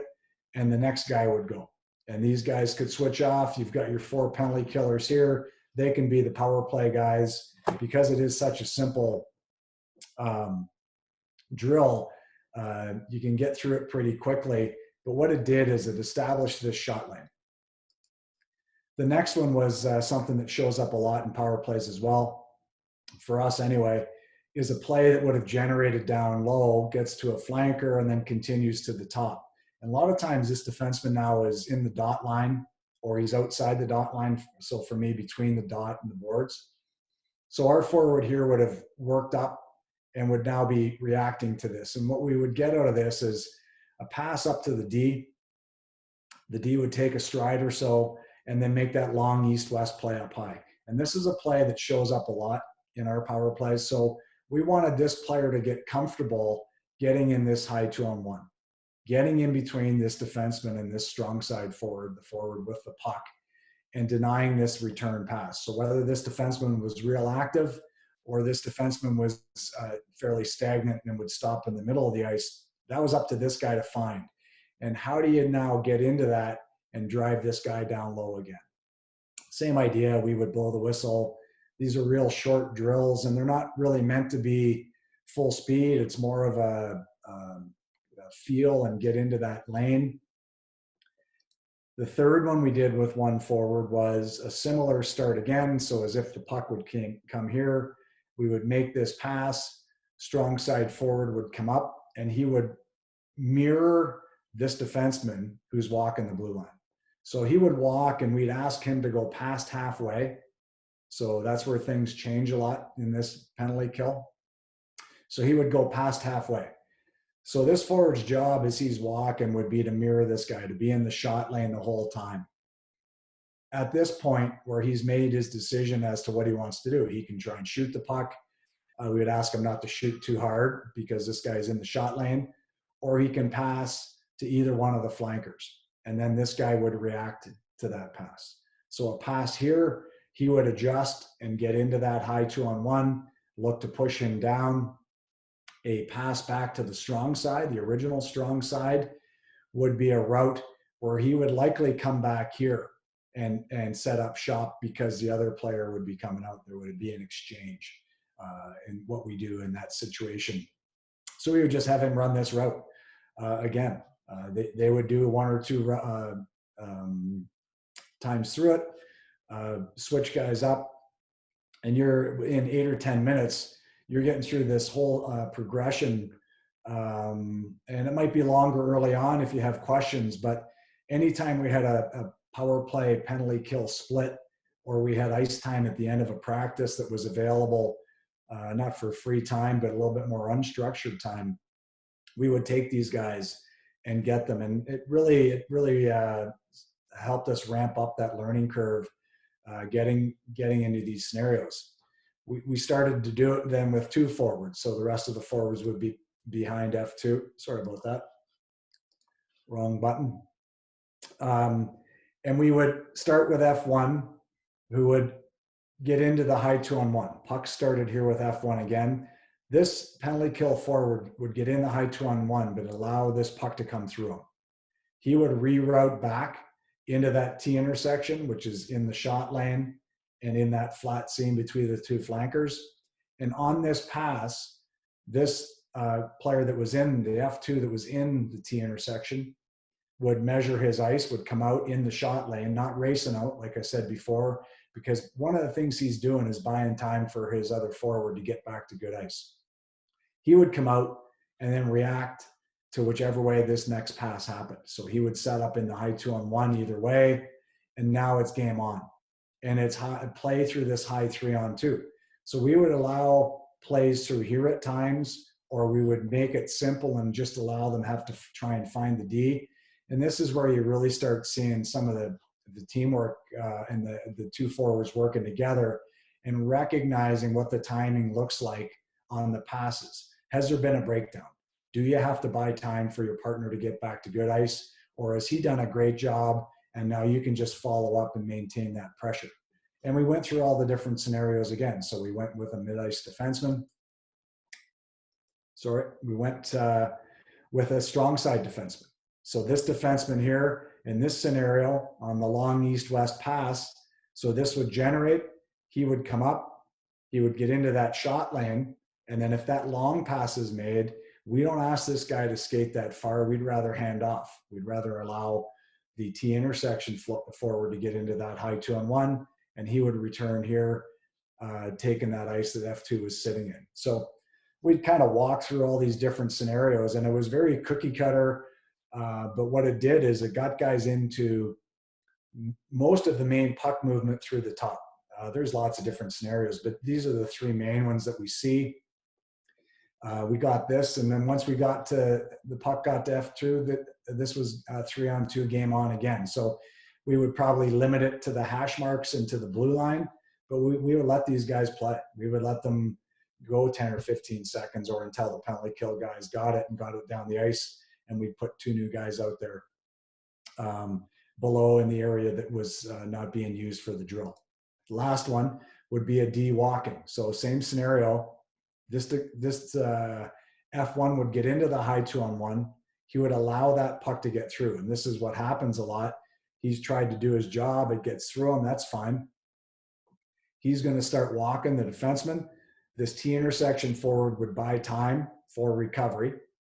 and the next guy would go. And these guys could switch off. You've got your 4 penalty killers here. They can be the power play guys. Because it is such a simple drill, you can get through it pretty quickly. But what it did is it established this shot lane. The next one was something that shows up a lot in power plays as well, for us anyway, is a play that would have generated down low, gets to a flanker, and then continues to the top. And a lot of times this defenseman now is in the dot line, or he's outside the dot line. So for me, between the dot and the boards. So our forward here would have worked up and would now be reacting to this. And what we would get out of this is a pass up to the D. The D would take a stride or so and then make that long east-west play up high. And this is a play that shows up a lot in our power plays. So we wanted this player to get comfortable getting in this high 2-on-1, getting in between this defenseman and this strong side forward, the forward with the puck, and denying this return pass. So whether this defenseman was real active or this defenseman was fairly stagnant and would stop in the middle of the ice, that was up to this guy to find. And how do you now get into that and drive this guy down low again? Same idea, we would blow the whistle. These are real short drills, and they're not really meant to be full speed. It's more of a feel and get into that lane. The third one we did with one forward was a similar start again. So as if the puck would come here, we would make this pass, strong side forward would come up, and he would mirror this defenseman who's walking the blue line. So he would walk and we'd ask him to go past halfway. So that's where things change a lot in this penalty kill. So he would go past halfway. So this forward's job as he's walking would be to mirror this guy, to be in the shot lane the whole time. At this point where he's made his decision as to what he wants to do, he can try and shoot the puck. We would ask him not to shoot too hard because this guy's in the shot lane, or he can pass to either one of the flankers. And then this guy would react to that pass. So a pass here, he would adjust and get into that high 2-on-1, look to push him down. A pass back to the strong side, the original strong side, would be a route where he would likely come back here and set up shop because the other player would be coming out. There would be an exchange in what we do in that situation. So we would just have him run this route. Again, they would do 1 or 2 times through it, switch guys up, and you're in 8 or 10 minutes, you're getting through this whole progression. And it might be longer early on if you have questions, but anytime we had a power play penalty kill split, or we had ice time at the end of a practice that was available, not for free time, but a little bit more unstructured time, we would take these guys and get them. And it really helped us ramp up that learning curve, getting into these scenarios. We started to do it then with 2 forwards. So the rest of the forwards would be behind F2. Sorry about that. Wrong button. And we would start with F1, who would get into the high 2-on-1. Puck started here with F1 again. This penalty kill forward would get in the high 2-on-1, but allow this puck to come through him. He would reroute back into that T intersection, which is in the shot lane and in that flat seam between the 2 flankers. And on this pass, this player that was in the F2 that was in the T intersection would measure his ice, would come out in the shot lane, not racing out, like I said before, because one of the things he's doing is buying time for his other forward to get back to good ice. He would come out and then react to whichever way this next pass happened. So he would set up in the high 2-on-1 either way, and now it's game on. And it's play through this high 3-on-2. So we would allow plays through here at times, or we would make it simple and just allow them have to try and find the D. And this is where you really start seeing some of the teamwork and the 2 forwards working together and recognizing what the timing looks like on the passes. Has there been a breakdown? Do you have to buy time for your partner to get back to good ice? Or has he done a great job and now you can just follow up and maintain that pressure? And we went through all the different scenarios again. So we went with a mid-ice defenseman. Sorry, we went with a strong side defenseman. So this defenseman here in this scenario on the long east-west pass, so this would generate, he would come up, he would get into that shot lane, and then if that long pass is made, we don't ask this guy to skate that far. We'd rather hand off. We'd rather allow the T intersection forward to get into that high 2-on-1, and he would return here, taking that ice that F2 was sitting in. So we'd kind of walk through all these different scenarios, and it was very cookie cutter. But what it did is it got guys into most of the main puck movement through the top. There's lots of different scenarios, but these are the three main ones that we see. We got this, and then once we got to the puck got to F2, this was a 3-on-2 game on again. So we would probably limit it to the hash marks and to the blue line, but we would let these guys play. We would let them go 10 or 15 seconds or until the penalty kill guys got it and got it down the ice, and we'd put two new guys out there below in the area that was not being used for the drill. The last one would be a D walking. So same scenario. This F1 would get into the high 2-on-1. He would allow that puck to get through. And this is what happens a lot. He's tried to do his job. It gets through him. That's fine. He's going to start walking the defenseman. This T intersection forward would buy time for recovery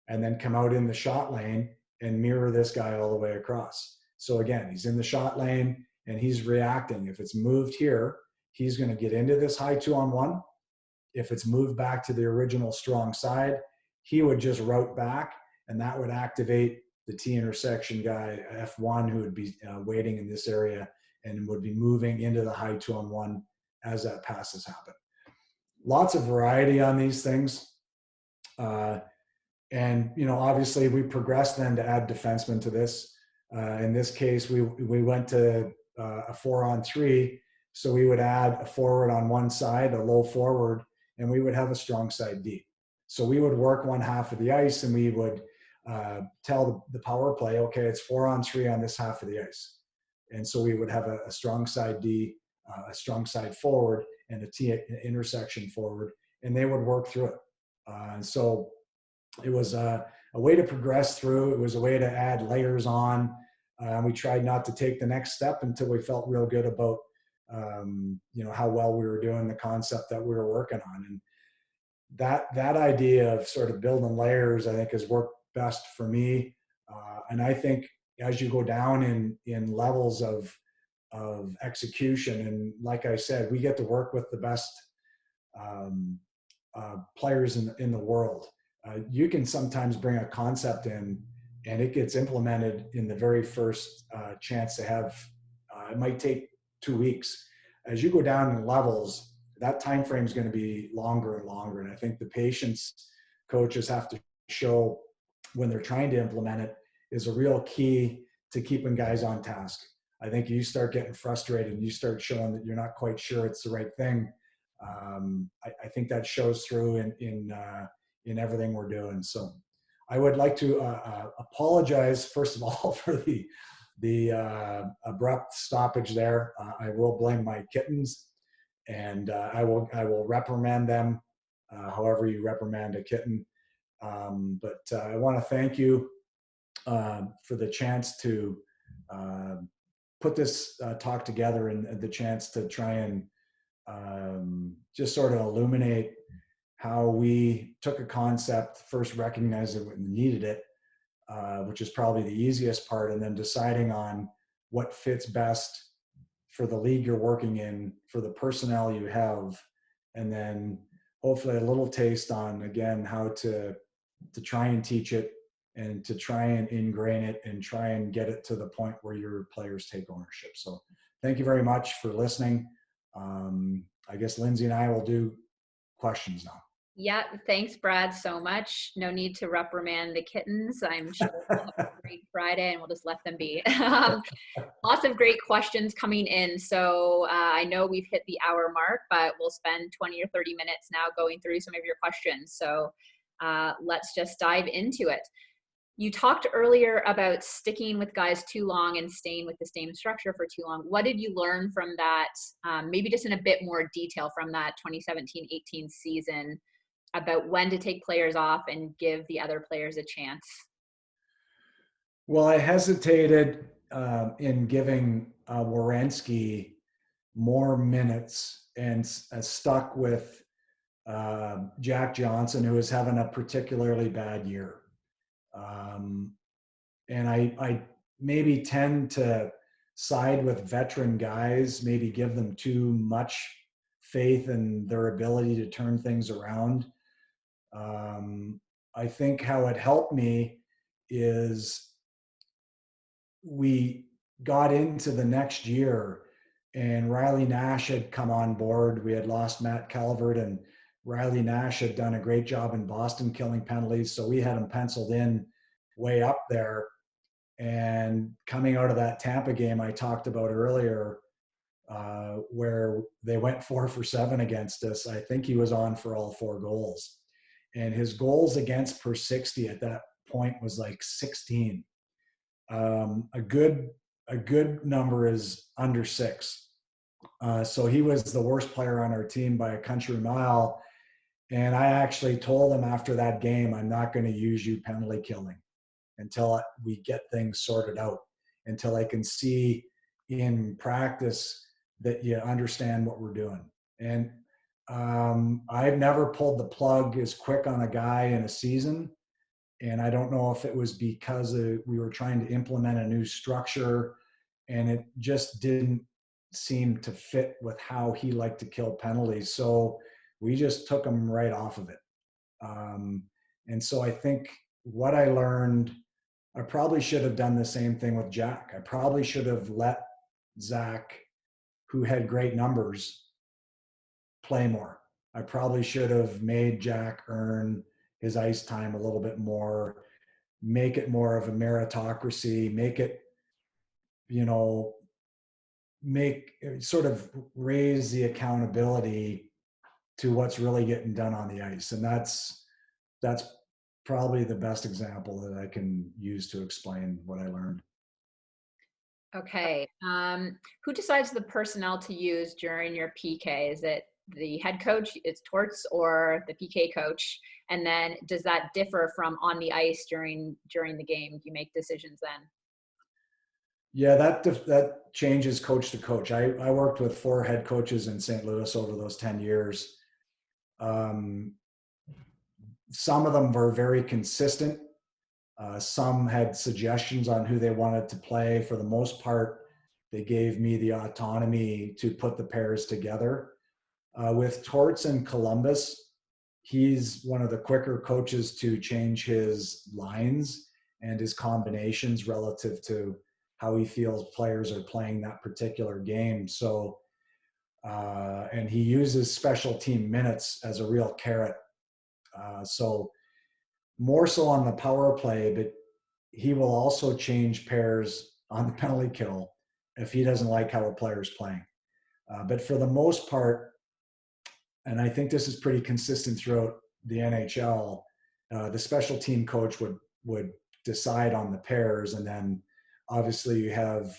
and then come out in the shot lane and mirror this guy all the way across. So again, he's in the shot lane and he's reacting. If it's moved here, he's going to get into this high 2-on-1. If it's moved back to the original strong side, he would just route back, and that would activate the T intersection guy, F1, who would be waiting in this area and would be moving into the high 2-on-1 as that passes happen. Lots of variety on these things. And, obviously we progressed then to add defensemen to this. In this case, we went to a 4-on-3. So we would add a forward on one side, a low forward, and we would have a strong side D. So we would work one half of the ice, and we would tell the power play, okay, it's 4-on-3 on this half of the ice. And so we would have a strong side D, a strong side forward, and a T intersection forward, and they would work through it. And so it was a way to progress through. It was a way to add layers on. We tried not to take the next step until we felt real good about how well we were doing the concept that we were working on. And that idea of sort of building layers, I think, has worked best for me. And I think as you go down in levels of execution, and like I said, we get to work with the best players in the world. You can sometimes bring a concept in and it gets implemented in the very first chance they have. It might take 2 weeks. As you go down in levels, that time frame is going to be longer and longer. And I think the patience coaches have to show when they're trying to implement it is a real key to keeping guys on task. I think you start getting frustrated and you start showing that you're not quite sure it's the right thing. I think that shows through in everything we're doing. So I would like to apologize, first of all, for the abrupt stoppage there. I will blame my kittens, and I will reprimand them however you reprimand a kitten. But I want to thank you for the chance to put this talk together and the chance to try and just sort of illuminate how we took a concept, first recognized it when we needed it, which is probably the easiest part, and then deciding on what fits best for the league you're working in, for the personnel you have, and then hopefully a little taste on, again, how to try and teach it and to try and ingrain it and try and get it to the point where your players take ownership. So thank you very much for listening. I guess Lindsay and I will do questions now. Yeah, thanks, Brad, so much. No need to reprimand the kittens. I'm sure we'll have a great Friday and we'll just let them be. Lots of great questions coming in. So I know we've hit the hour mark, but we'll spend 20 or 30 minutes now going through some of your questions. So let's just dive into it. You talked earlier about sticking with guys too long and staying with the same structure for too long. What did you learn from that, maybe just in a bit more detail from that 2017-18 season, about when to take players off and give the other players a chance? Well, I hesitated in giving Werenski more minutes and stuck with Jack Johnson, who was having a particularly bad year. Um, and I maybe tend to side with veteran guys, maybe give them too much faith in their ability to turn things around. Um, I think how it helped me is we got into the next year and Riley Nash had come on board. We had lost Matt Calvert and Riley Nash had done a great job in Boston killing penalties. So we had him penciled in way up there. And coming out of that Tampa game I talked about earlier, where they went 4 for 7 against us, I think he was on for all 4 goals. And his goals against per 60 at that point was like 16. A good number is under 6. So he was the worst player on our team by a country mile. And I actually told him after that game, I'm not going to use you penalty killing until we get things sorted out, until I can see in practice that you understand what we're doing. And I've never pulled the plug as quick on a guy in a season. And I don't know if it was because we were trying to implement a new structure and it just didn't seem to fit with how he liked to kill penalties. So we just took him right off of it. And so I think what I learned, I probably should have done the same thing with Jack. I probably should have let Zach, who had great numbers, play more. I probably should have made Jack earn his ice time a little bit more, make it more of a meritocracy, make it, you know, make sort of raise the accountability to what's really getting done on the ice. And that's probably the best example that I can use to explain what I learned. Okay. Who decides the personnel to use during your PK? Is it the head coach, it's Torts, or the PK coach? And then does that differ from on the ice during the game? Do you make decisions then? Yeah, that changes coach to coach. I worked with 4 head coaches in St. Louis over those 10 years. Um, some of them were very consistent. Some had suggestions on who they wanted to play. For the most part, they gave me the autonomy to put the pairs together. With Torts in Columbus, he's one of the quicker coaches to change his lines and his combinations relative to how he feels players are playing that particular game. So, and he uses special team minutes as a real carrot. So more so on the power play, but he will also change pairs on the penalty kill if he doesn't like how a player is playing. But for the most part, and I think this is pretty consistent throughout the NHL, the special team coach would decide on the pairs, and then obviously you have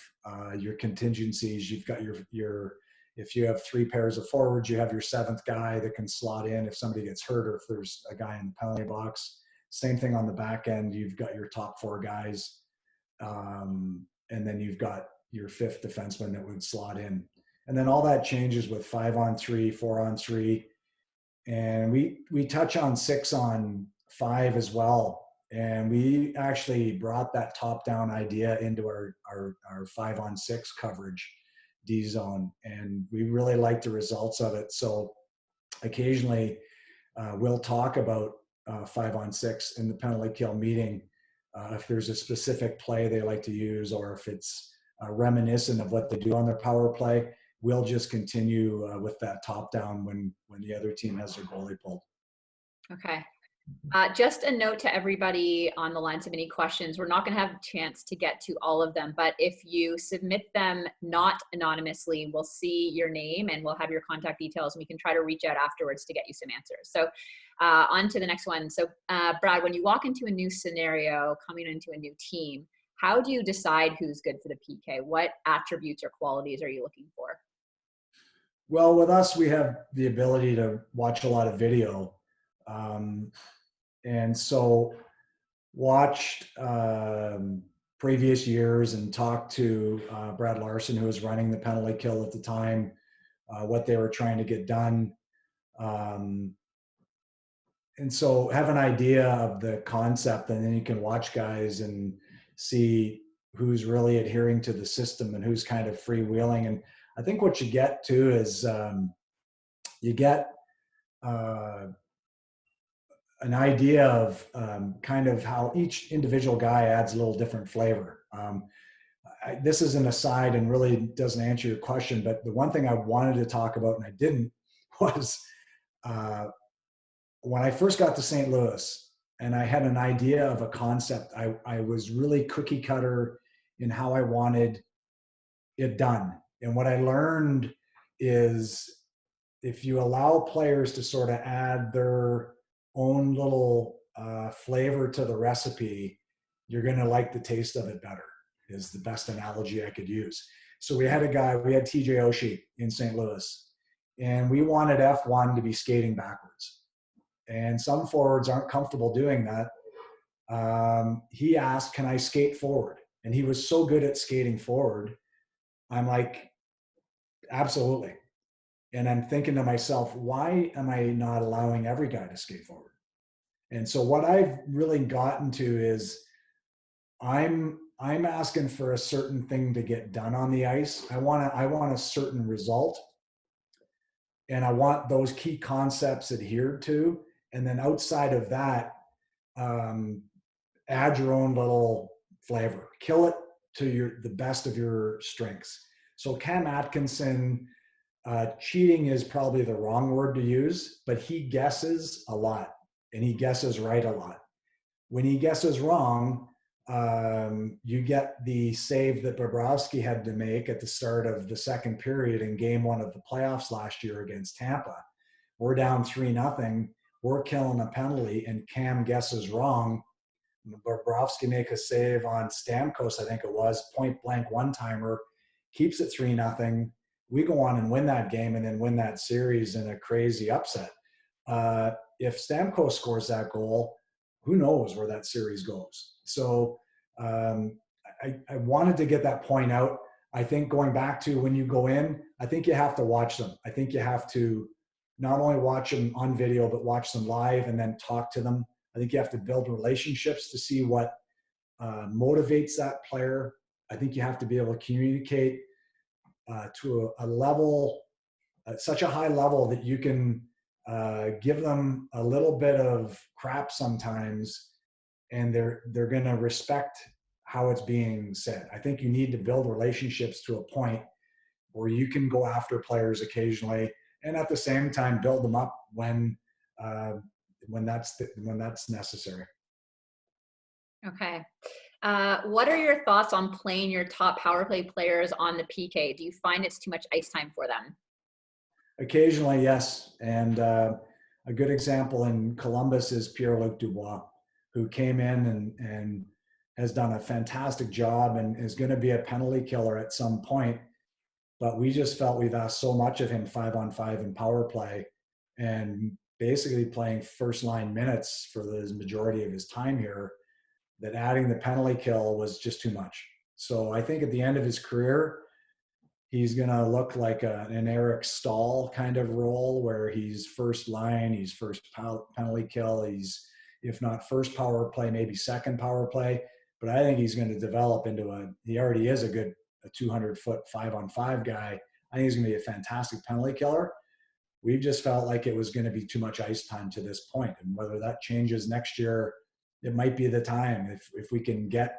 your contingencies. You've got your if you have 3 pairs of forwards, you have your 7th guy that can slot in if somebody gets hurt or if there's a guy in the penalty box. Same thing on the back end. You've got your top 4 guys, and then you've got your 5th defenseman that would slot in. And then all that changes with 5-on-3, 4-on-3, and we touch on 6-on-5 as well. And we actually brought that top-down idea into our 5-on-6 coverage D zone, and we really like the results of it. So occasionally we'll talk about 5-on-6 in the penalty kill meeting if there's a specific play they like to use, or if it's reminiscent of what they do on their power play. We'll just continue with that top down when the other team has their goalie pulled. Okay. Just a note to everybody on the lines of any questions. We're not going to have a chance to get to all of them, but if you submit them not anonymously, we'll see your name and we'll have your contact details, and we can try to reach out afterwards to get you some answers. So on to the next one. So Brad, when you walk into a new scenario, coming into a new team, how do you decide who's good for the PK? What attributes or qualities are you looking for? Well, with us, we have the ability to watch a lot of video. And so watched previous years and talked to Brad Larson, who was running the penalty kill at the time, what they were trying to get done. And so have an idea of the concept, and then you can watch guys and see who's really adhering to the system and who's kind of freewheeling. And I think what you get too is you get an idea of kind of how each individual guy adds a little different flavor. This is an aside and really doesn't answer your question, but the one thing I wanted to talk about and I didn't was when I first got to St. Louis and I had an idea of a concept, I was really cookie cutter in how I wanted it done. And what I learned is if you allow players to sort of add their own little flavor to the recipe, you're going to like the taste of it better, is the best analogy I could use. So we had TJ Oshie in St. Louis, and we wanted F1 to be skating backwards. And some forwards aren't comfortable doing that. He asked, can I skate forward? And he was so good at skating forward. I'm like, absolutely. And I'm thinking to myself, why am I not allowing every guy to skate forward? And so what I've really gotten to is I'm asking for a certain thing to get done on the ice. I want a certain result. And I want those key concepts adhered to. And then outside of that, add your own little flavor. Kill it to the best of your strengths. So Cam Atkinson, cheating is probably the wrong word to use, but he guesses a lot and he guesses right a lot. When he guesses wrong, you get the save that Bobrovsky had to make at the start of the second period in game one of the playoffs last year against Tampa. We're down 3-0. We're killing a penalty and Cam guesses wrong. Bobrovsky make a save on Stamkos, I think it was, point blank one-timer, keeps it 3-0. We go on and win that game and then win that series in a crazy upset. If Stamkos scores that goal, who knows where that series goes. So I wanted to get that point out. I think going back to when you go in, I think you have to watch them. I think you have to not only watch them on video, but watch them live and then talk to them. I think you have to build relationships to see what motivates that player. I think you have to be able to communicate to a level, such a high level that you can give them a little bit of crap sometimes, and they're going to respect how it's being said. I think you need to build relationships to a point where you can go after players occasionally, and at the same time build them up when that's necessary. Okay. What are your thoughts on playing your top power play players on the PK? Do you find it's too much ice time for them? Occasionally, yes. And a good example in Columbus is Pierre-Luc Dubois, who came in and has done a fantastic job and is going to be a penalty killer at some point. But we just felt we've asked so much of him 5-on-5 in power play and basically playing first line minutes for the majority of his time here, that adding the penalty kill was just too much. So I think at the end of his career, he's going to look like an Eric Stahl kind of role where he's first line, he's first penalty kill, he's, if not first power play, maybe second power play. But I think he's going to develop into he already is a 200-foot 5-on-5 guy. I think he's going to be a fantastic penalty killer. We've just felt like it was going to be too much ice time to this point. And whether that changes next year, it might be the time if we can get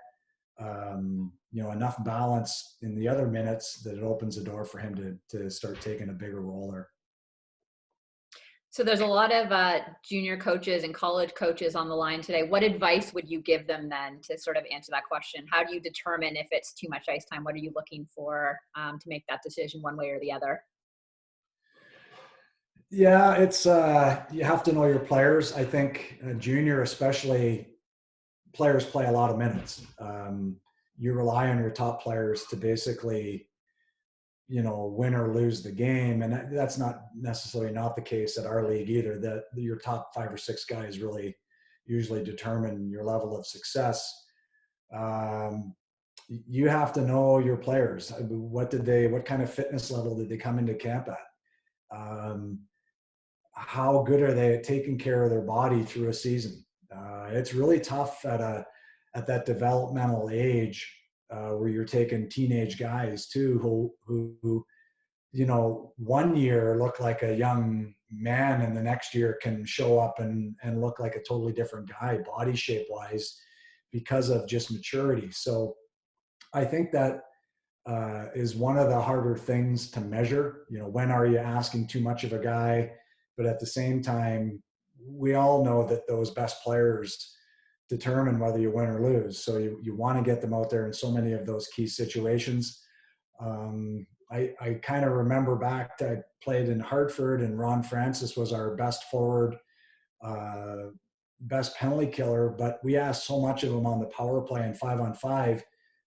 enough balance in the other minutes that it opens the door for him to start taking a bigger role there. So there's a lot of junior coaches and college coaches on the line today. What advice would you give them then to sort of answer that question? How do you determine if it's too much ice time? What are you looking for to make that decision one way or the other? Yeah, it's you have to know your players. I think junior especially, players play a lot of minutes. You rely on your top players to basically, win or lose the game. And that's not necessarily not the case at our league either, that your top 5 or 6 guys really usually determine your level of success. you have to know your players. What kind of fitness level did they come into camp at? How good are they at taking care of their body through a season? It's really tough at that developmental age where you're taking teenage guys too, who one year look like a young man and the next year can show up and look like a totally different guy, body shape wise, because of just maturity. So I think that is one of the harder things to measure. When are you asking too much of a guy? But at the same time, we all know that those best players determine whether you win or lose. So you want to get them out there in so many of those key situations. I kind of remember back, I played in Hartford, and Ron Francis was our best forward, uh, best penalty killer, but we asked so much of him on the power play and 5-on-5.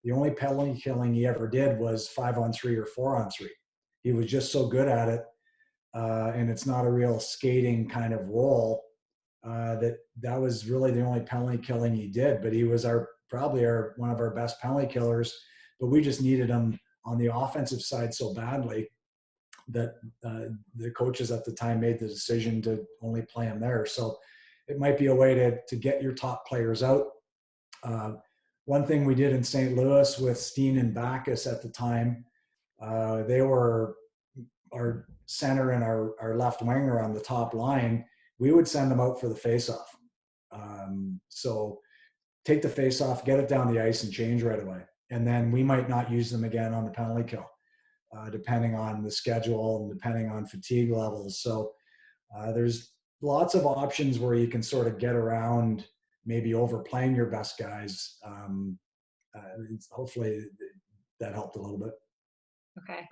The only penalty killing he ever did was 5-on-3 or 4-on-3. He was just so good at it. And it's not a real skating kind of role. That was really the only penalty killing he did, but he was probably one of our best penalty killers, but we just needed him on the offensive side so badly that the coaches at the time made the decision to only play him there. So it might be a way to get your top players out. One thing we did in St. Louis with Steen and Backus at the time, they were our center and our left winger on the top line. We would send them out for the faceoff. So take the faceoff, get it down the ice, and change right away. And then we might not use them again on the penalty kill, depending on the schedule and depending on fatigue levels. So there's lots of options where you can sort of get around maybe overplaying your best guys. Hopefully that helped a little bit. Okay.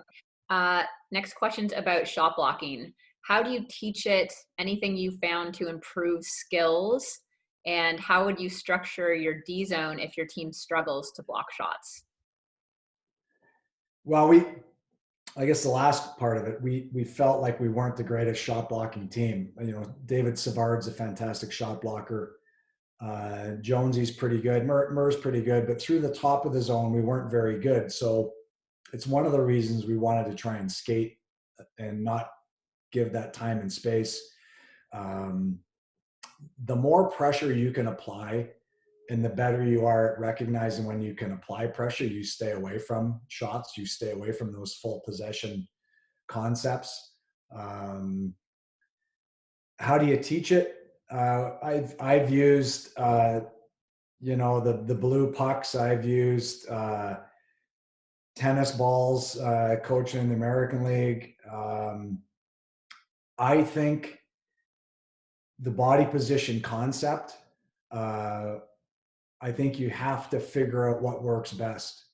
Next question's about shot blocking. How do you teach it? Anything you found to improve skills? And how would you structure your D zone if your team struggles to block shots? Well, I guess the last part of it, we felt like we weren't the greatest shot blocking team. David Savard's a fantastic shot blocker. Jonesy's pretty good. Murr's pretty good, but through the top of the zone, we weren't very good. So it's one of the reasons we wanted to try and skate and not give that time and space. The more pressure you can apply and the better you are at recognizing when you can apply pressure, you stay away from shots, you stay away from those full possession concepts. How do you teach it? I've used, the blue pucks. I've used tennis balls, coaching in the American League. I think the body position concept, I think you have to figure out what works best.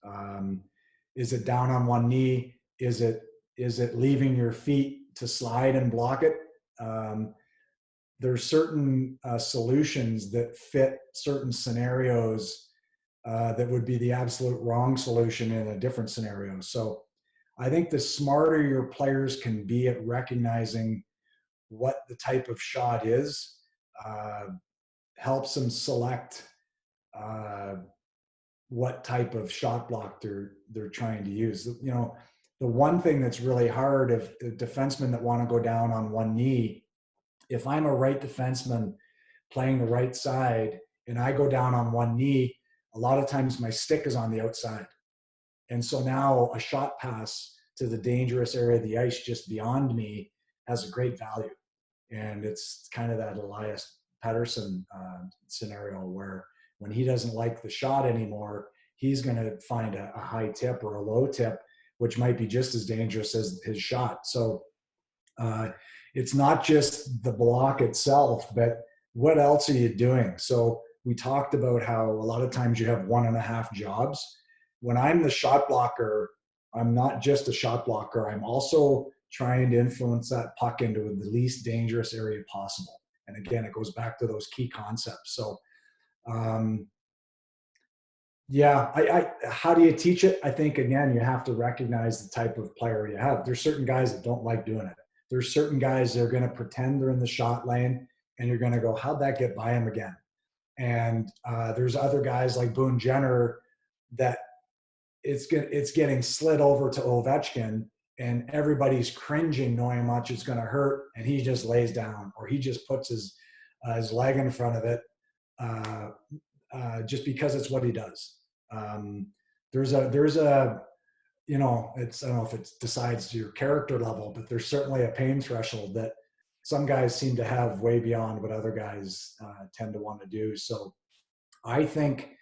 Is it down on one knee? Is it leaving your feet to slide and block it? There's certain solutions that fit certain scenarios that would be the absolute wrong solution in a different scenario. So I think the smarter your players can be at recognizing what the type of shot is, helps them select what type of shot block they're trying to use. The one thing that's really hard of defensemen that want to go down on one knee, if I'm a right defenseman playing the right side and I go down on one knee, a lot of times my stick is on the outside. And so now a shot pass to the dangerous area of the ice just beyond me has a great value. And it's kind of that Elias Pettersson scenario where when he doesn't like the shot anymore, he's going to find a high tip or a low tip, which might be just as dangerous as his shot. So it's not just the block itself, but what else are you doing? So we talked about how a lot of times you have 1.5 jobs. When I'm the shot blocker, I'm not just a shot blocker. I'm also trying to influence that puck into the least dangerous area possible. And again, it goes back to those key concepts. So, how do you teach it? I think, again, you have to recognize the type of player you have. There's certain guys that don't like doing it. There's certain guys that are going to pretend they're in the shot lane and you're going to go, how'd that get by him again? And there's other guys like Boone Jenner that it's getting slid over to Ovechkin, and everybody's cringing knowing how much it's going to hurt, and he just lays down, or he just puts his leg in front of it, just because it's what he does. There's a it's, I don't know if it decides your character level, but there's certainly a pain threshold that some guys seem to have way beyond what other guys tend to want to do. So I think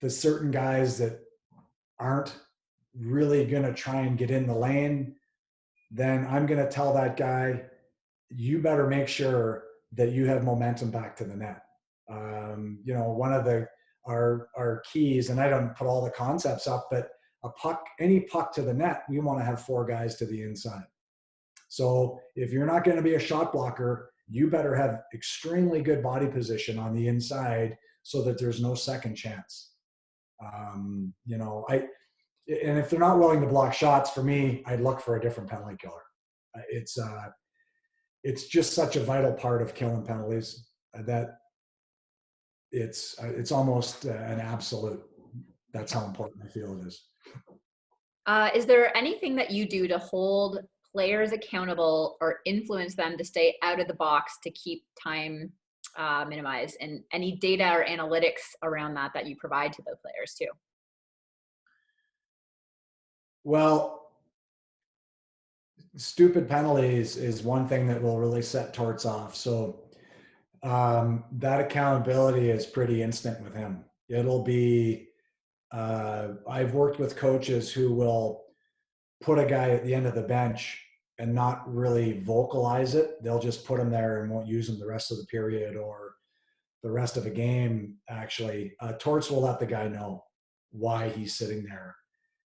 the certain guys that aren't really going to try and get in the lane, then I'm going to tell that guy, you better make sure that you have momentum back to the net. One of our keys, and I don't put all the concepts up, but any puck to the net, we want to have 4 guys to the inside. So if you're not going to be a shot blocker, you better have extremely good body position on the inside so that there's no second chance. And if they're not willing to block shots, for me, I'd look for a different penalty killer. It's just such a vital part of killing penalties that it's almost an absolute. That's how important I feel it is. Is there anything that you do to hold players accountable or influence them to stay out of the box to keep time minimized, and any data or analytics around that you provide to the players too? Well, stupid penalties is one thing that will really set Torts off. So that accountability is pretty instant with him. It'll be, I've worked with coaches who will put a guy at the end of the bench and not really vocalize it. They'll just put him there and won't use him the rest of the period or the rest of a game. Actually, Torts will let the guy know why he's sitting there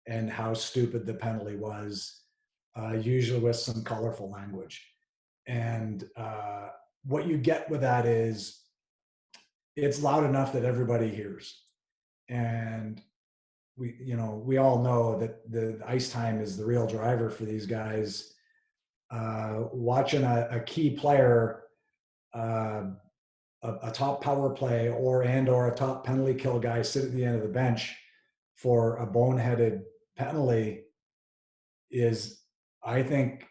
and how stupid the penalty was, usually with some colorful language. And what you get with that is it's loud enough that everybody hears. And we all know that the ice time is the real driver for these guys. Watching a key player, a top power play or a top penalty kill guy sit at the end of the bench for a boneheaded penalty is, I think,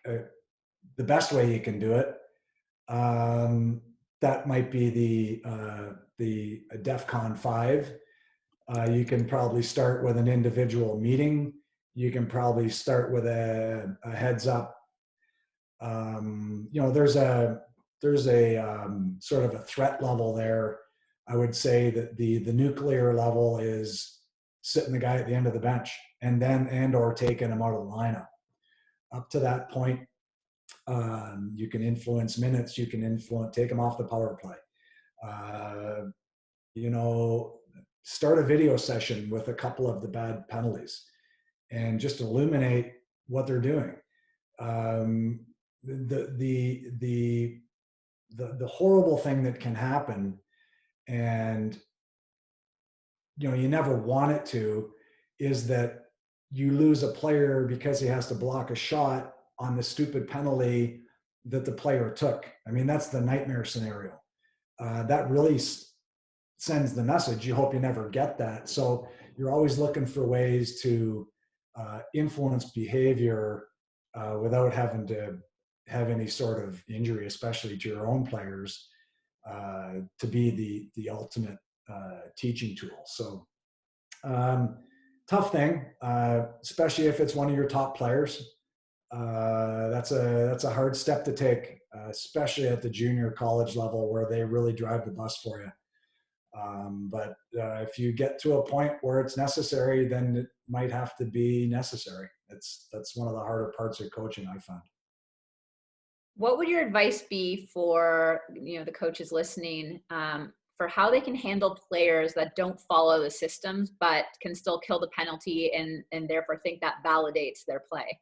the best way you can do it. That might be the DEFCON 5. You can probably start with an individual meeting. You can probably start with a heads up. There's a sort of a threat level there. I would say that the nuclear level is sitting the guy at the end of the bench or taking him out of the lineup. Up to that point, you can influence minutes. You can take him off the power play. Start a video session with a couple of the bad penalties and just illuminate what they're doing. The horrible thing that can happen, and you never want it to, is that you lose a player because he has to block a shot on the stupid penalty that the player took. I mean, that's the nightmare scenario. That really sends the message. You hope you never get that. So you're always looking for ways to influence behavior without having to have any sort of injury, especially to your own players, to be the ultimate teaching tool. So tough thing, especially if it's one of your top players. That's a hard step to take, especially at the junior college level where they really drive the bus for you. But if you get to a point where it's necessary, then it might have to be necessary. That's one of the harder parts of coaching, I found. What would your advice be for the coaches listening, for how they can handle players that don't follow the systems but can still kill the penalty and therefore think that validates their play?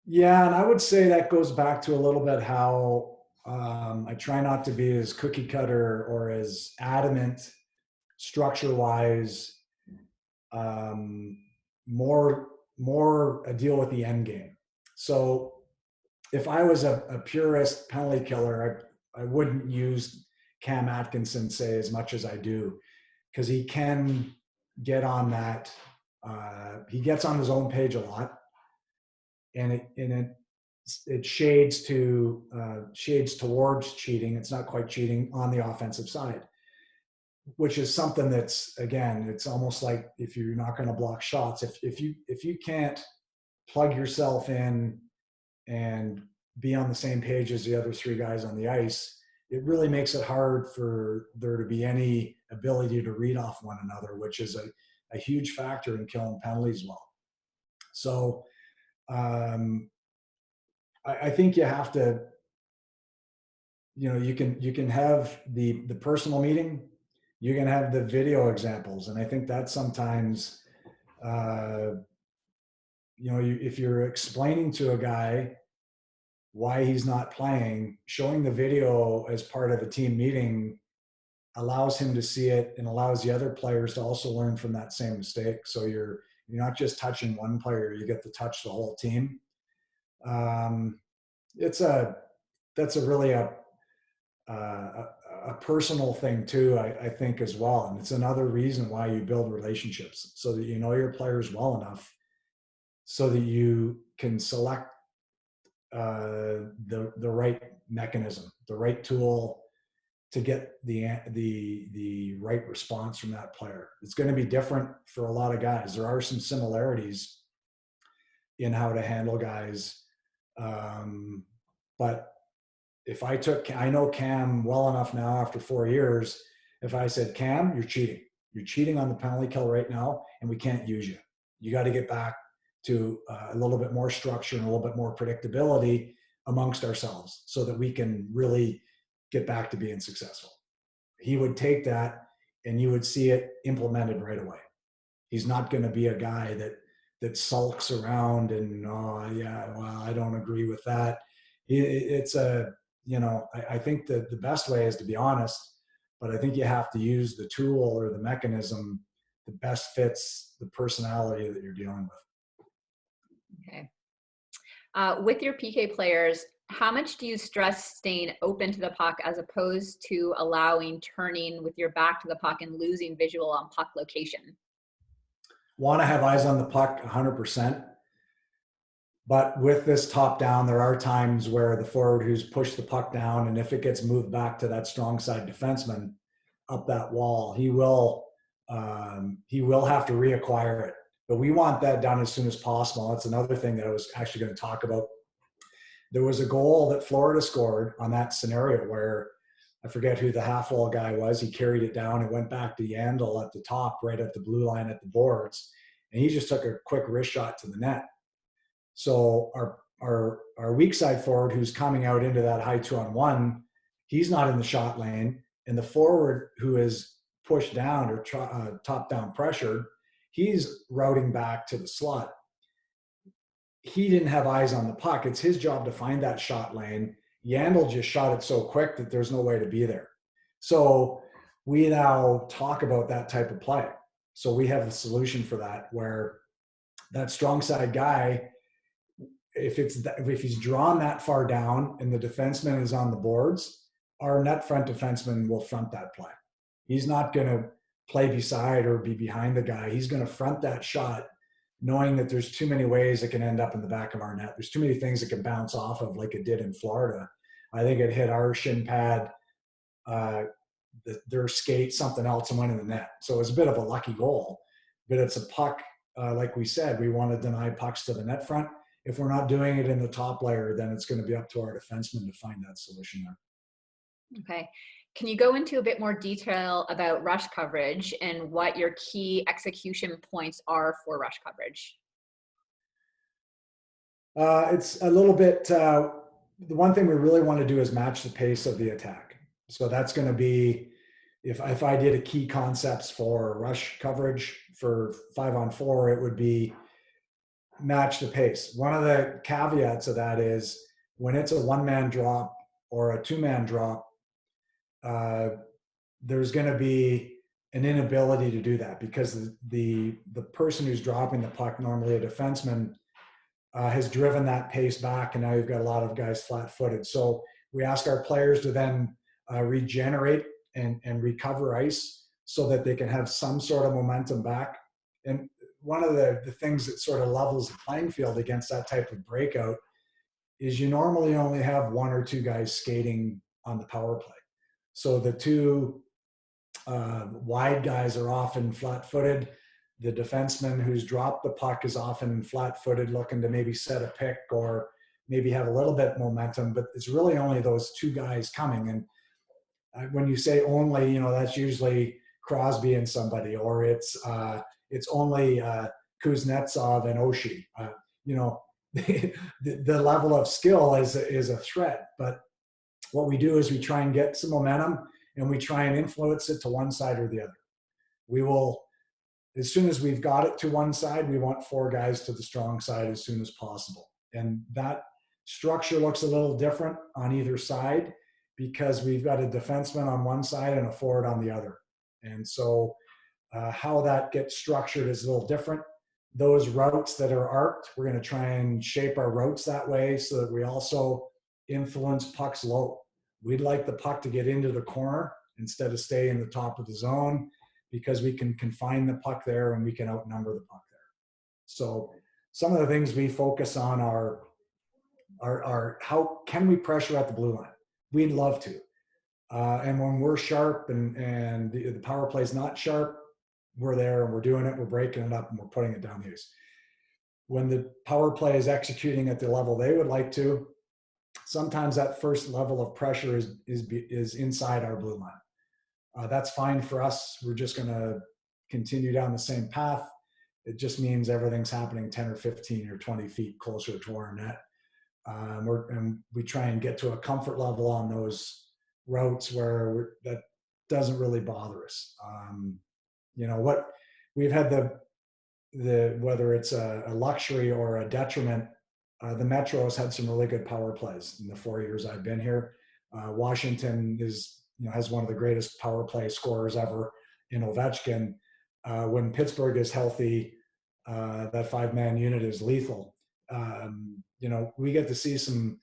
Yeah, and I would say that goes back to a little bit how I try not to be as cookie cutter or as adamant structure-wise, more a deal with the end game. So if I was a purist penalty killer, I wouldn't use Cam Atkinson, say, as much as I do, because he can get on that. He gets on his own page a lot, and it shades towards cheating. It's not quite cheating on the offensive side, which is something that's, again, it's almost like if you're not going to block shots, if you can't plug yourself in and be on the same page as the other three guys on the ice, it really makes it hard for there to be any ability to read off one another, which is a huge factor in killing penalties well. So I think you have to, you can have the personal meeting, you can have the video examples, and I think that sometimes, if you're explaining to a guy why he's not playing, showing the video as part of a team meeting allows him to see it and allows the other players to also learn from that same mistake. So you're not just touching one player, you get to touch the whole team. That's really a personal thing too, I think, as well. And it's another reason why you build relationships, so that you know your players well enough so that you can select the right mechanism, the right tool to get the right response from that player. It's going to be different for a lot of guys. There are some similarities in how to handle guys. But if I know Cam well enough now after 4 years, if I said, Cam, you're cheating on the penalty kill right now, and we can't use you. You got to get back to a little bit more structure and a little bit more predictability amongst ourselves so that we can really get back to being successful. He would take that and you would see it implemented right away. He's not going to be a guy that sulks around and, oh yeah, well, I don't agree with that. I think that the best way is to be honest, but I think you have to use the tool or the mechanism that best fits the personality that you're dealing with. Okay. With your PK players, how much do you stress staying open to the puck as opposed to allowing turning with your back to the puck and losing visual on puck location? Want to have eyes on the puck 100%. But with this top down, there are times where the forward who's pushed the puck down, and if it gets moved back to that strong side defenseman up that wall, he will have to reacquire it. But we want that done as soon as possible. That's another thing that I was actually going to talk about. There was a goal that Florida scored on that scenario where I forget who the half wall guy was. He carried it down and went back to Yandel at the top, right at the blue line at the boards. And he just took a quick wrist shot to the net. So our weak side forward, who's coming out into that high 2-on-1, he's not in the shot lane. And the forward who is pushed down or top down pressured, he's routing back to the slot. He didn't have eyes on the puck. It's his job to find that shot lane. Yandel just shot it so quick that there's no way to be there. So we now talk about that type of play. So we have a solution for that, where that strong side guy, if he's drawn that far down and the defenseman is on the boards, our net front defenseman will front that play. He's not going to play beside or be behind the guy. He's going to front that shot, knowing that there's too many ways it can end up in the back of our net. There's too many things it can bounce off of, like it did in Florida. I think it hit our shin pad, their skate, something else, and went in the net. So it was a bit of a lucky goal, but it's a puck. Like we said, we want to deny pucks to the net front. If we're not doing it in the top layer, then it's going to be up to our defensemen to find that solution there. Okay. Can you go into a bit more detail about rush coverage and what your key execution points are for rush coverage? It's a little bit, the one thing we really want to do is match the pace of the attack. So that's going to be, if I did a key concepts for rush coverage for 5-on-4, it would be match the pace. One of the caveats of that is when it's a one-man drop or a two-man drop, there's going to be an inability to do that because the person who's dropping the puck, normally a defenseman, has driven that pace back, and now you've got a lot of guys flat-footed. So we ask our players to then regenerate and recover ice so that they can have some sort of momentum back. And one of the things that sort of levels the playing field against that type of breakout is you normally only have one or two guys skating on the power play. So the two wide guys are often flat-footed. The defenseman who's dropped the puck is often flat-footed, looking to maybe set a pick or maybe have a little bit momentum, but it's really only those two guys coming. And when you say only, that's usually Crosby and somebody, or it's only Kuznetsov and Oshie. The level of skill is a threat, but what we do is we try and get some momentum and we try and influence it to one side or the other. We will, as soon as we've got it to one side, we want four guys to the strong side as soon as possible. And that structure looks a little different on either side because we've got a defenseman on one side and a forward on the other. And so how that gets structured is a little different. Those routes that are arced, we're going to try and shape our routes that way so that we also influence pucks low. We'd like the puck to get into the corner instead of stay in the top of the zone because we can confine the puck there and we can outnumber the puck there. So some of the things we focus on are how can we pressure at the blue line? We'd love to. And when we're sharp and the power play is not sharp, we're there and we're doing it, we're breaking it up and we're putting it down the ice. When the power play is executing at the level they would like to, sometimes that first level of pressure is inside our blue line. That's fine for us. We're just going to continue down the same path. It just means everything's happening 10 or 15 or 20 feet closer to our net. And we try and get to a comfort level on those routes where that doesn't really bother us. What we've had the whether it's a luxury or a detriment, the Metros had some really good power plays in the 4 years I've been here. Washington has one of the greatest power play scorers ever in Ovechkin. When Pittsburgh is healthy, that 5-man unit is lethal. We get to see some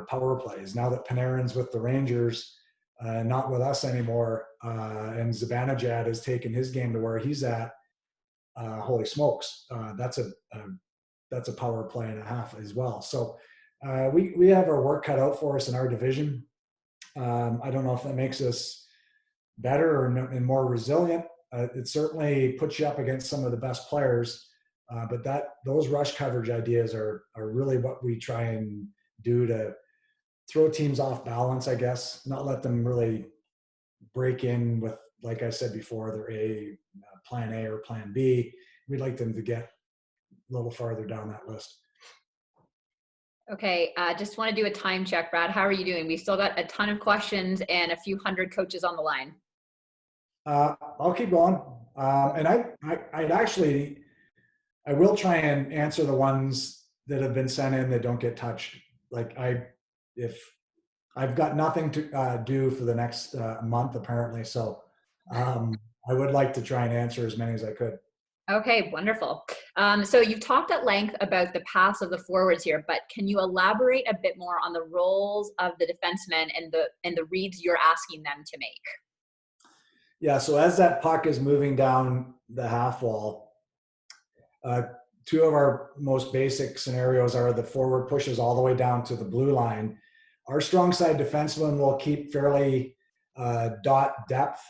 power plays now that Panarin's with the Rangers, not with us anymore, and Zibanejad has taken his game to where he's at. Holy smokes, that's a power play and a half as well. So we have our work cut out for us in our division. I don't know if that makes us better and more resilient. It certainly puts you up against some of the best players, but those rush coverage ideas are really what we try and do to throw teams off balance, I guess, not let them really break in with, like I said before, their plan A or plan B. We'd like them to get a little farther down that list. Okay, just want to do a time check, Brad. How are you doing? We've still got a ton of questions and a few hundred coaches on the line. I'll keep going. And I will try and answer the ones that have been sent in that don't get touched. If I've got nothing to do for the next month, apparently. So I would like to try and answer as many as I could. Okay, wonderful. So you've talked at length about the paths of the forwards here, but can you elaborate a bit more on the roles of the defensemen and the reads you're asking them to make? Yeah, so as that puck is moving down the half wall, two of our most basic scenarios are the forward pushes all the way down to the blue line. Our strong side defenseman will keep fairly dot depth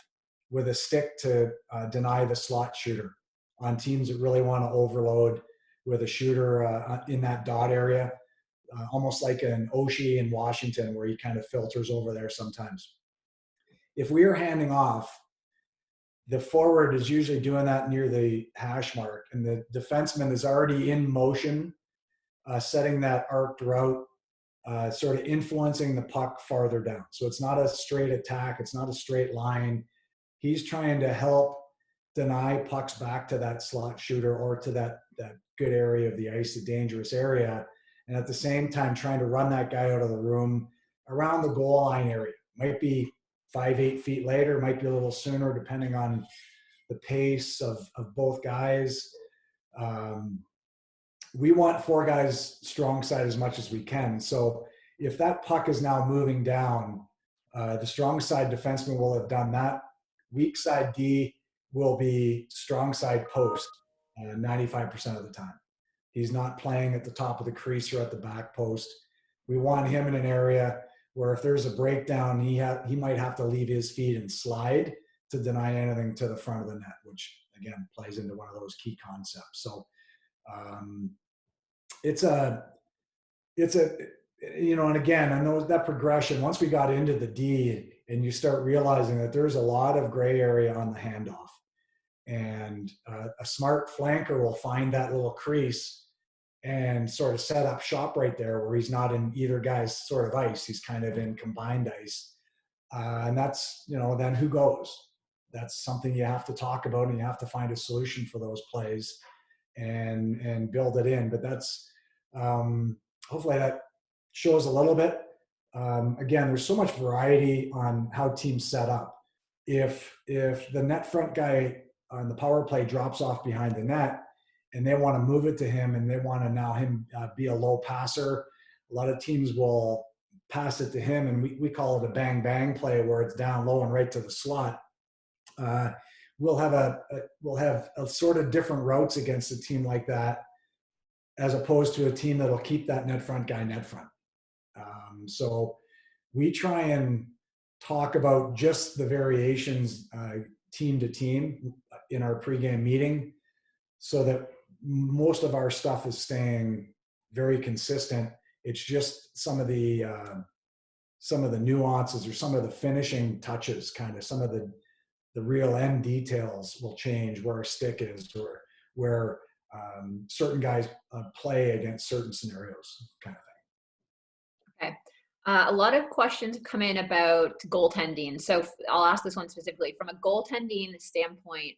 with a stick to deny the slot shooter on teams that really want to overload with a shooter in that dot area, almost like an Oshie in Washington where he kind of filters over there sometimes. If we are handing off, the forward is usually doing that near the hash mark, and the defenseman is already in motion, setting that arced route, sort of influencing the puck farther down. So it's not a straight attack. It's not a straight line. He's trying to help deny pucks back to that slot shooter or to that good area of the ice, the dangerous area. And at the same time, trying to run that guy out of the room around the goal line area. Might be 5-8 feet later, might be a little sooner, depending on the pace of both guys. We want four guys strong side as much as we can. So if that puck is now moving down, the strong side defenseman will have done that. weak side D will be strong side post 95% of the time. He's not playing at the top of the crease or at the back post. We want him in an area where if there's a breakdown, he might have to leave his feet and slide to deny anything to the front of the net, which again plays into one of those key concepts. So it's a, and again, I know that progression, once we got into the D and you start realizing that there's a lot of gray area on the handoff, and a smart flanker will find that little crease and sort of set up shop right there where he's not in either guy's sort of ice. He's kind of in combined ice. And that's, then who goes? That's something you have to talk about, and you have to find a solution for those plays and build it in. But that's, hopefully that shows a little bit. Again, there's so much variety on how teams set up. If the net front guy on the power play drops off behind the net, and they want to move it to him, and they want to now him be a low passer, a lot of teams will pass it to him, and we call it a bang bang play, where it's down low and right to the slot. We'll have a sort of different routes against a team like that, as opposed to a team that'll keep that net front guy net front. So we try and talk about just the variations team to team in our pregame meeting, so that most of our stuff is staying very consistent. It's just some of the nuances or some of the finishing touches, kind of some of the real end details will change, where a stick is, or where certain guys play against certain scenarios, kind of thing. Okay. A lot of questions come in about goaltending. So I'll ask this one specifically. From a goaltending standpoint,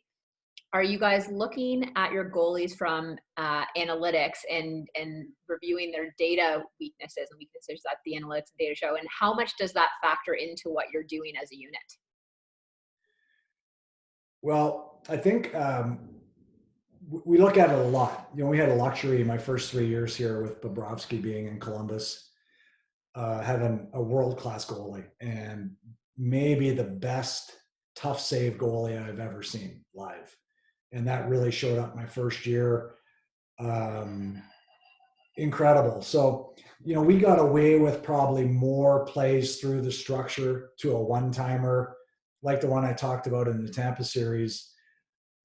are you guys looking at your goalies from analytics and reviewing their data weaknesses and weaknesses that the analytics and data show? And how much does that factor into what you're doing as a unit? Well, I think we look at it a lot. We had a luxury in my first 3 years here with Bobrovsky being in Columbus, having a world-class goalie, and maybe the best tough save goalie I've ever seen live. And that really showed up my first year. Incredible. So, we got away with probably more plays through the structure to a one-timer, like the one I talked about in the Tampa series.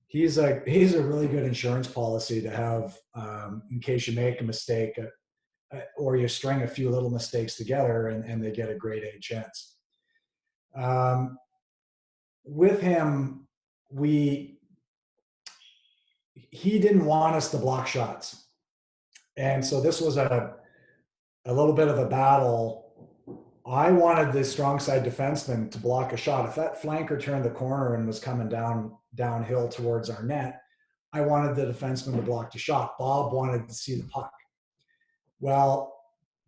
He's a really good insurance policy to have in case you make a mistake or you string a few little mistakes together and they get a grade A chance. With him, he didn't want us to block shots. And so this was a little bit of a battle. I wanted the strong side defenseman to block a shot. If that flanker turned the corner and was coming downhill towards our net, I wanted the defenseman to block the shot. Bob wanted to see the puck. Well,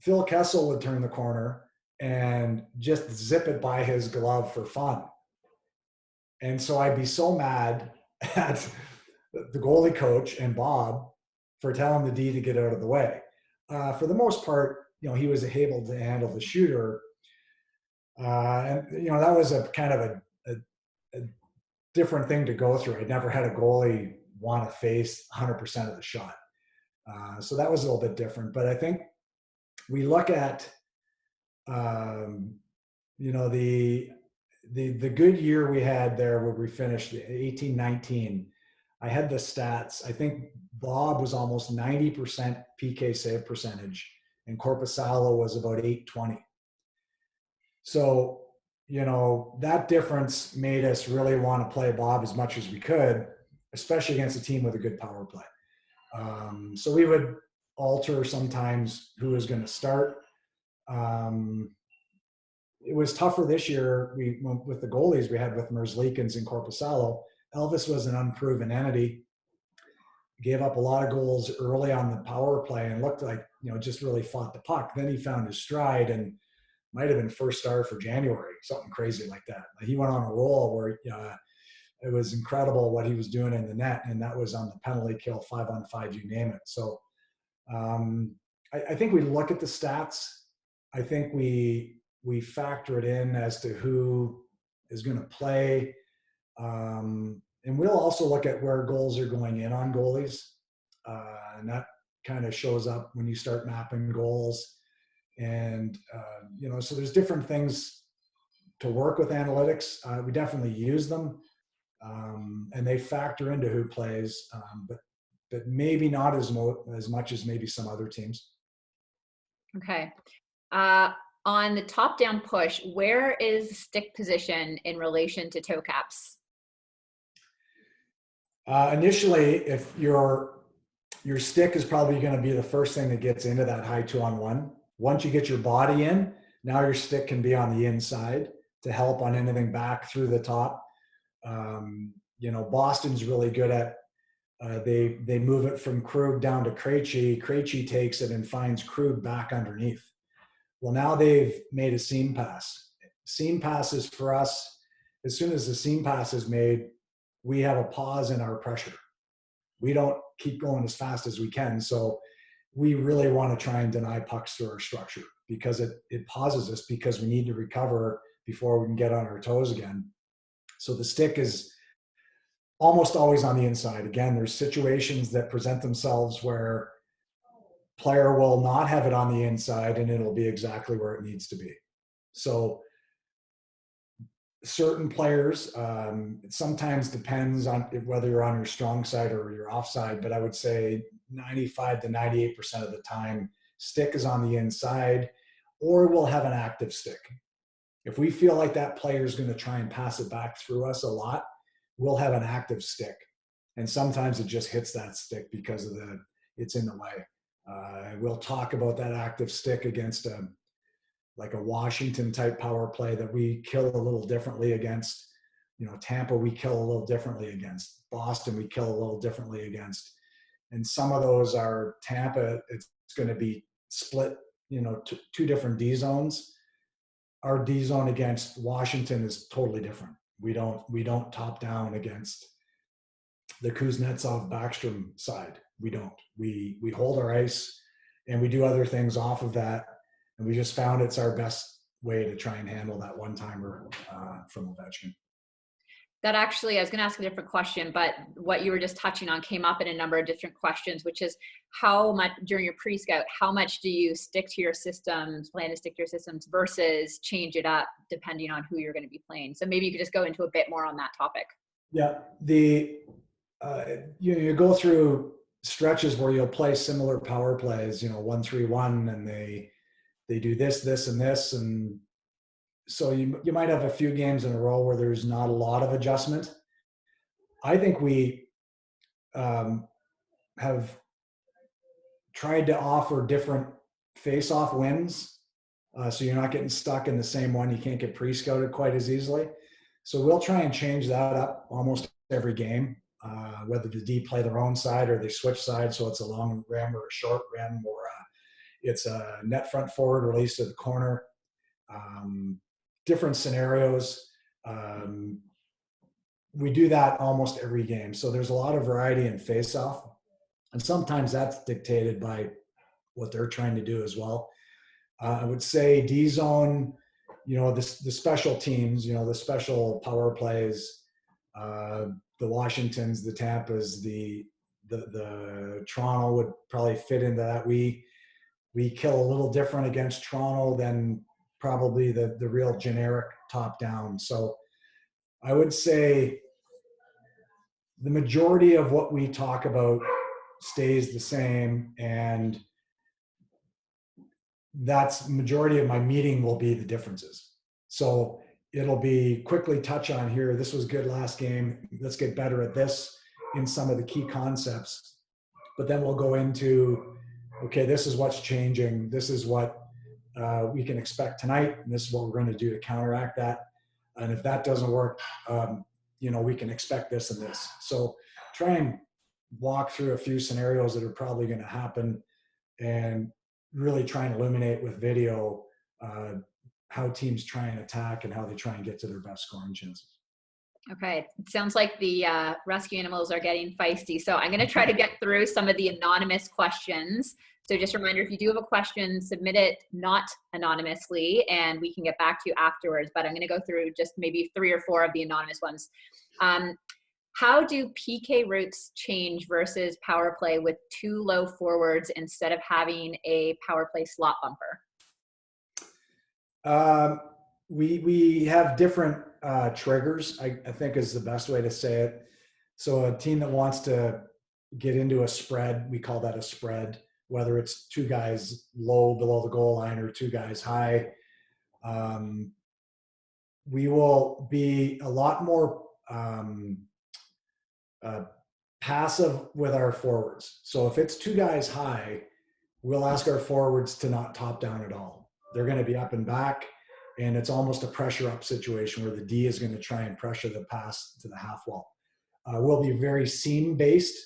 Phil Kessel would turn the corner and just zip it by his glove for fun. And so I'd be so mad at the goalie coach and Bob for telling the D to get out of the way. For the most part, he was able to handle the shooter. And that was a kind of a different thing to go through. I'd never had a goalie want to face 100% of the shot. So that was a little bit different. But I think we look at, the good year we had there where we finished 18-19. I had the stats. I think Bob was almost 90% PK save percentage, and Korpisalo was about 820. So, that difference made us really want to play Bob as much as we could, especially against a team with a good power play. So we would alter sometimes who was going to start. It was tougher this year. With the goalies we had with Merzlikins and Korpisalo. Elvis was an unproven entity. Gave up a lot of goals early on the power play and looked like, just really fought the puck. Then he found his stride and might have been first star for January, something crazy like that. He went on a roll where it was incredible what he was doing in the net, and that was on the penalty kill, 5-on-5, you name it. So I think we look at the stats. I think we factor it in as to who is going to play. And we'll also look at where goals are going in on goalies. And that kind of shows up when you start mapping goals. And, so there's different things to work with analytics. We definitely use them. And they factor into who plays, but maybe not as much as maybe some other teams. Okay. On the top-down push, where is stick position in relation to toe caps? Initially, if your stick is probably going to be the first thing that gets into that high 2-on-1. Once you get your body in, now your stick can be on the inside to help on anything back through the top. Boston's really good at they move it from Krug down to Krejci. Krejci takes it and finds Krug back underneath. Well, now they've made a seam pass. Seam passes for us, as soon as the seam pass is made, we have a pause in our pressure. We don't keep going as fast as we can. So we really want to try and deny pucks through our structure because it pauses us because we need to recover before we can get on our toes again. So the stick is almost always on the inside. Again, there's situations that present themselves where player will not have it on the inside and it'll be exactly where it needs to be. So certain players, it sometimes depends on whether you're on your strong side or your offside, but I would say 95 to 98% of the time, stick is on the inside or we'll have an active stick. If we feel like that player is going to try and pass it back through us a lot, we'll have an active stick. And sometimes it just hits that stick because of it's in the way. We'll talk about that active stick against a Washington type power play that we kill a little differently against. Tampa, we kill a little differently against. Boston, we kill a little differently against. And some of those are Tampa, it's going to be split, two different D zones. Our D zone against Washington is totally different. We don't top down against the Kuznetsov Backstrom side. We don't. We hold our ice and we do other things off of that. And we just found it's our best way to try and handle that one-timer from Ovechkin. That actually, I was going to ask a different question, but what you were just touching on came up in a number of different questions, which is how much during your pre-scout, how much do you stick to your systems, plan to stick to your systems versus change it up depending on who you're going to be playing? So maybe you could just go into a bit more on that topic. Yeah, you go through stretches where you'll play similar power plays, 1-3-1, and they do this, and this. And so you might have a few games in a row where there's not a lot of adjustment. I think we have tried to offer different face-off wins. So you're not getting stuck in the same one. You can't get pre-scouted quite as easily. So we'll try and change that up almost every game, whether the D play their own side or they switch sides. So it's a long rim or a short rim, or it's a net front forward release to the corner. Different scenarios. We do that almost every game. So there's a lot of variety in face-off. And sometimes that's dictated by what they're trying to do as well. I would say D-zone, the special teams, the special power plays, the Washingtons, the Tampas, the Toronto would probably fit into that. We kill a little different against Toronto than probably the real generic top down. So I would say the majority of what we talk about stays the same, and that's majority of my meeting will be the differences. So it'll be quickly touch on here. This was good last game. Let's get better at this in some of the key concepts. But then we'll go into, okay, this is what's changing. This is what we can expect tonight. And this is what we're going to do to counteract that. And if that doesn't work, we can expect this and this. So try and walk through a few scenarios that are probably going to happen and really try and illuminate with video how teams try and attack and how they try and get to their best scoring chances. Okay. It sounds like the rescue animals are getting feisty. So I'm going to try to get through some of the anonymous questions. So just a reminder, if you do have a question, submit it not anonymously and we can get back to you afterwards. But I'm going to go through just maybe 3 or 4 of the anonymous ones. Um, how do PK routes change versus power play with two low forwards instead of having a power play slot bumper? Um, we have different triggers, I think is the best way to say it. So a team that wants to get into a spread, we call that a spread, whether it's two guys low below the goal line or two guys high. Um, we will be a lot more uh, passive with our forwards. So if it's two guys high, we'll ask our forwards to not top down at all. They're going to be up and back, and it's almost a pressure up situation where the D is going to try and pressure the pass to the half wall. We'll be very seam based.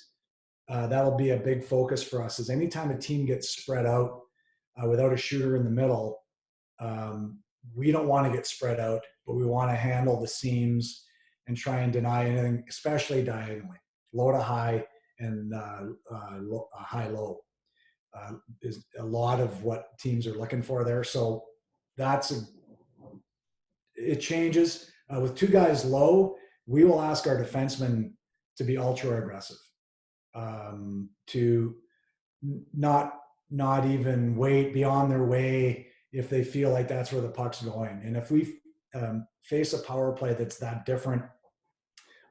That'll be a big focus for us. Is anytime a team gets spread out without a shooter in the middle, we don't want to get spread out, but we want to handle the seams and try and deny anything, especially diagonally, low to high and high low. Is a lot of what teams are looking for there. So it changes. With two guys low, we will ask our defensemen to be ultra aggressive, to not even wait beyond their way if they feel like that's where the puck's going. And if we face a power play that's that different,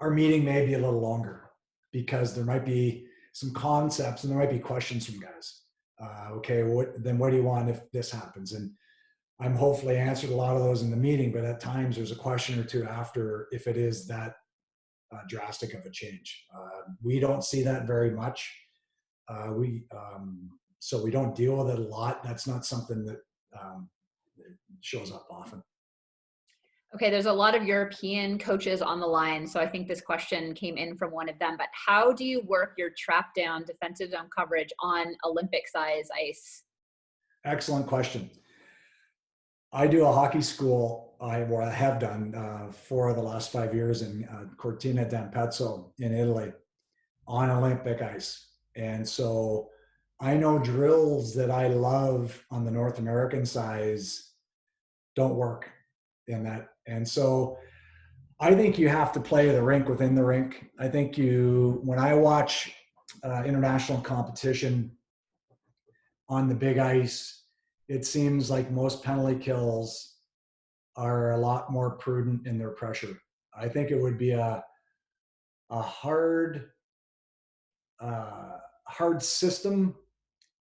our meeting may be a little longer because there might be some concepts and there might be questions from guys. Okay, what do you want if this happens? And I'm hopefully answered a lot of those in the meeting, but at times there's a question or two after if it is that drastic of a change. We don't see that very much. So we don't deal with it a lot. That's not something that shows up often. Okay, there's a lot of European coaches on the line, so I think this question came in from one of them, but how do you work your trap down defensive zone coverage on Olympic size ice? Excellent question. I do a hockey school, I have done for the last 5 years in Cortina d'Ampezzo in Italy on Olympic ice. And so I know drills that I love on the North American size don't work in that. And so I think you have to play the rink within the rink. I think when I watch international competition on the big ice, it seems like most penalty kills are a lot more prudent in their pressure. I think it would be a hard system.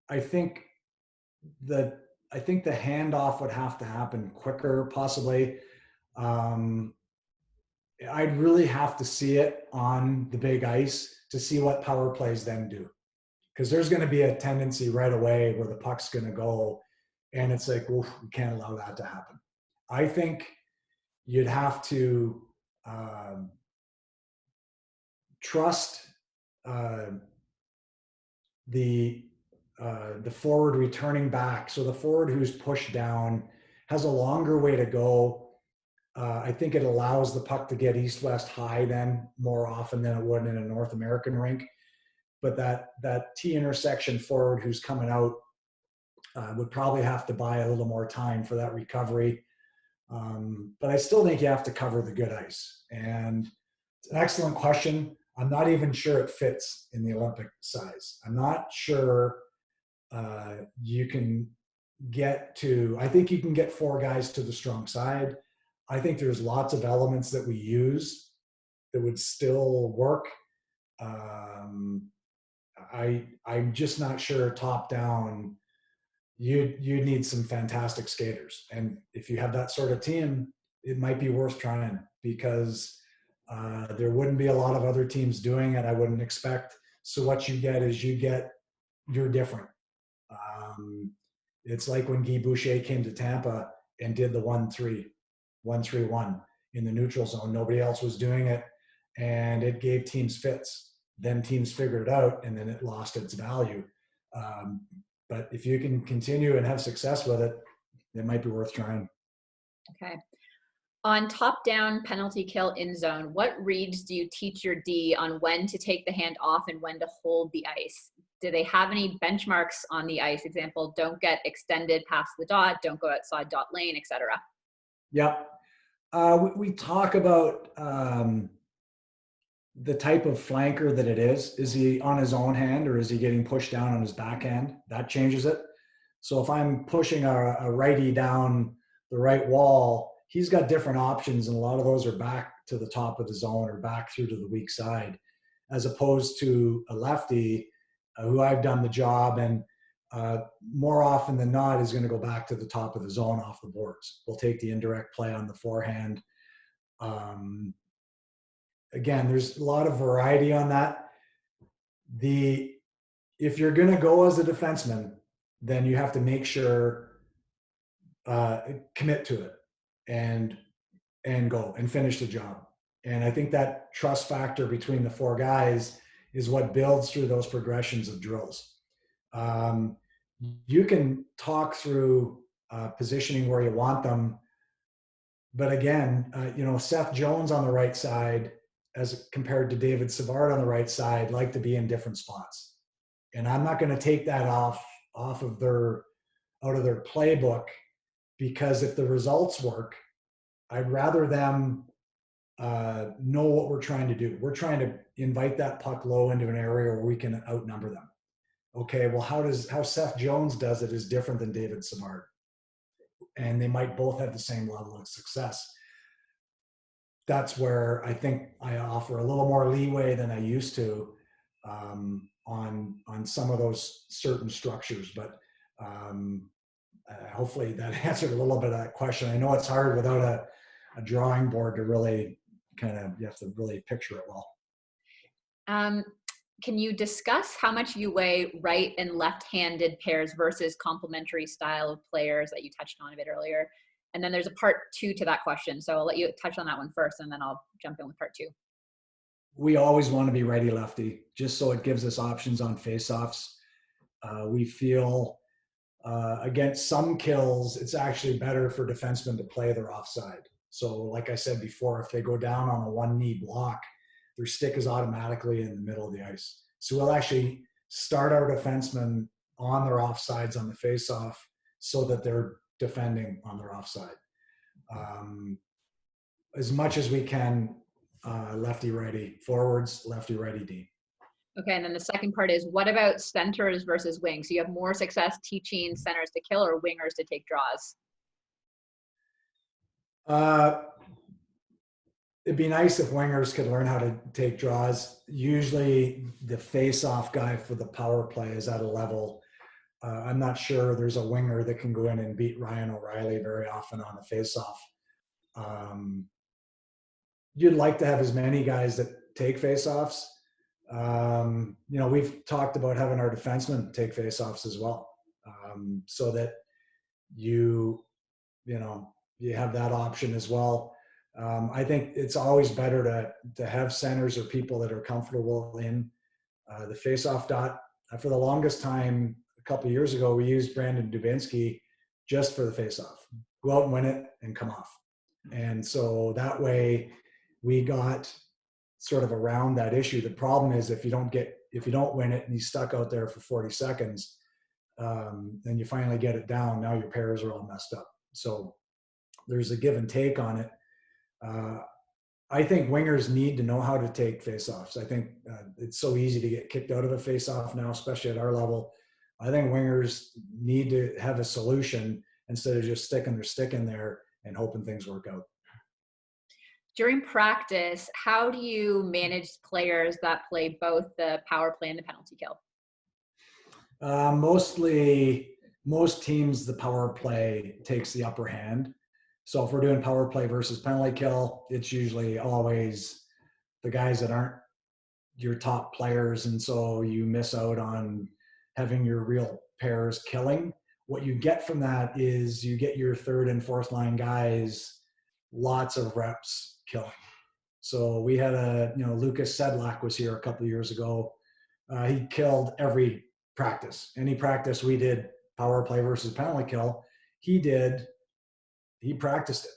I think the handoff would have to happen quicker, possibly. I'd really have to see it on the big ice to see what power plays then do. Because there's going to be a tendency right away where the puck's going to go, and it's like, well, we can't allow that to happen. I think you'd have to trust the forward returning back. So the forward who's pushed down has a longer way to go. I think it allows the puck to get east-west high then more often than it would in a North American rink. But that T intersection forward who's coming out would probably have to buy a little more time for that recovery. But I still think you have to cover the good ice. And it's an excellent question. I'm not even sure it fits in the Olympic size. I'm not sure you can I think you can get four guys to the strong side. I think there's lots of elements that we use that would still work. I'm just not sure top down. You need some fantastic skaters, and if you have that sort of team, it might be worth trying because there wouldn't be a lot of other teams doing it. I wouldn't expect. So what you get is you're different. It's like when Guy Boucher came to Tampa and did the 1-3-1 in the neutral zone. Nobody else was doing it, and it gave teams fits. Then teams figured it out, and then it lost its value. But if you can continue and have success with it, it might be worth trying. Okay. On top-down penalty kill in zone, what reads do you teach your D on when to take the hand off and when to hold the ice? Do they have any benchmarks on the ice? Example, don't get extended past the dot, don't go outside dot lane, etc. Yeah. We talk about the type of flanker that it is he on his own hand or is he getting pushed down on his backhand? That changes it. So if I'm pushing a righty down the right wall, he's got different options, and a lot of those are back to the top of the zone or back through to the weak side, as opposed to a lefty who I've done the job and more often than not is going to go back to the top of the zone off the boards. We'll take the indirect play on the forehand. Again, there's a lot of variety on that. If you're going to go as a defenseman, then you have to make sure commit to it and go and finish the job. And I think that trust factor between the four guys is what builds through those progressions of drills. You can talk through positioning where you want them, but again, Seth Jones on the right side as compared to David Savard on the right side like to be in different spots. And I'm not going to take that out of their playbook, because if the results work, I'd rather them know what we're trying to do. We're trying to invite that puck low into an area where we can outnumber them. Okay, well, how Seth Jones does it is different than David Savard. And they might both have the same level of success. That's where I think I offer a little more leeway than I used to on some of those certain structures. But hopefully that answered a little bit of that question. I know it's hard without a drawing board to really you have to really picture it well. Can you discuss how much you weigh right and left-handed pairs versus complementary style of players that you touched on a bit earlier? And then there's a part 2 to that question. So I'll let you touch on that one first, and then I'll jump in with part 2. We always want to be righty-lefty, just so it gives us options on face-offs. We feel against some kills, it's actually better for defensemen to play their offside. So like I said before, if they go down on a one-knee block, their stick is automatically in the middle of the ice. So we'll actually start our defensemen on their offsides on the face-off so that they're defending on their offside. As much as we can, lefty-righty forwards, lefty-righty D. Okay, and then the second part is, what about centers versus wings? So you have more success teaching centers to kill or wingers to take draws? It'd be nice if wingers could learn how to take draws. Usually the face-off guy for the power play is at a level. I'm not sure there's a winger that can go in and beat Ryan O'Reilly very often on a face-off. You'd like to have as many guys that take face-offs. We've talked about having our defensemen take face-offs as well, so that you have that option as well. I think it's always better to have centers or people that are comfortable in the face-off dot. For the longest time, a couple of years ago, we used Brandon Dubinsky just for the face-off. Go out and win it and come off. And so that way we got sort of around that issue. The problem is if you don't win it and he's stuck out there for 40 seconds, then you finally get it down. Now your pairs are all messed up. So there's a give and take on it. I think wingers need to know how to take face-offs. I think it's so easy to get kicked out of a face-off now, especially at our level. I think wingers need to have a solution instead of just sticking their stick in there and hoping things work out. During practice, how do you manage players that play both the power play and the penalty kill? Most teams, the power play takes the upper hand. So if we're doing power play versus penalty kill, it's usually always the guys that aren't your top players. And so you miss out on having your real pairs killing. What you get from that is you get your third and fourth line guys lots of reps killing. So we had Lucas Sedlak was here a couple of years ago. He killed every practice. Any practice we did power play versus penalty kill, he practiced it.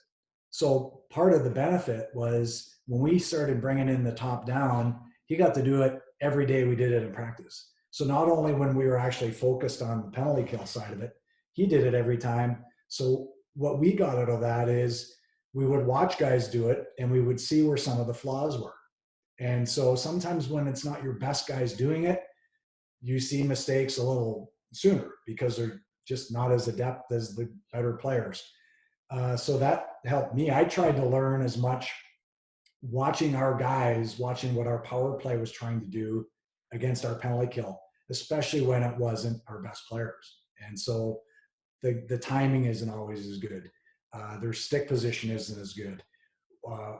So part of the benefit was when we started bringing in the top down, he got to do it every day we did it in practice. So not only when we were actually focused on the penalty kill side of it, he did it every time. So what we got out of that is we would watch guys do it and we would see where some of the flaws were. And so sometimes when it's not your best guys doing it, you see mistakes a little sooner because they're just not as adept as the better players. So that helped me. I tried to learn as much watching our guys, watching what our power play was trying to do against our penalty kill, especially when it wasn't our best players. And so the timing isn't always as good. Their stick position isn't as good.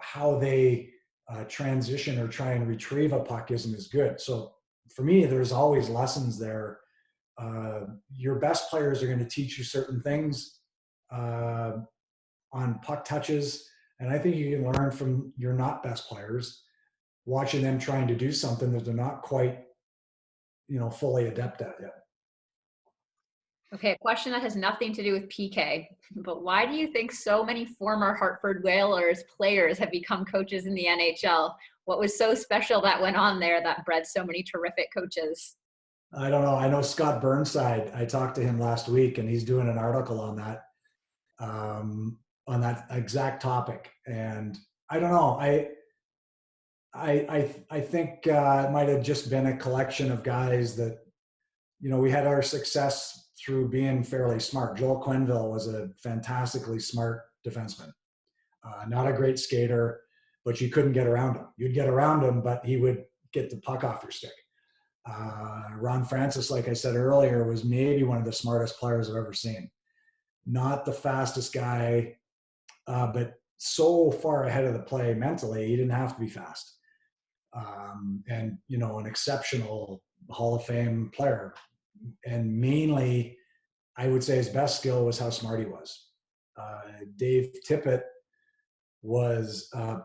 How they transition or try and retrieve a puck isn't as good. So for me, there's always lessons there. Your best players are going to teach you certain things on puck touches. And I think you can learn from your not best players, watching them trying to do something that they're not quite, fully adept at yet. Okay, a question that has nothing to do with PK, but why do you think so many former Hartford Whalers players have become coaches in the NHL? What was so special that went on there that bred so many terrific coaches? I don't know. I know Scott Burnside. I talked to him last week, and he's doing an article on that exact topic. And I don't know. I think it might have just been a collection of guys that, we had our success through being fairly smart. Joel Quenneville was a fantastically smart defenseman. Not a great skater, but you couldn't get around him. You'd get around him, but he would get the puck off your stick. Ron Francis, like I said earlier, was maybe one of the smartest players I've ever seen. Not the fastest guy, but so far ahead of the play mentally, he didn't have to be fast. And, an exceptional Hall of Fame player. And mainly, I would say his best skill was how smart he was. Dave Tippett was a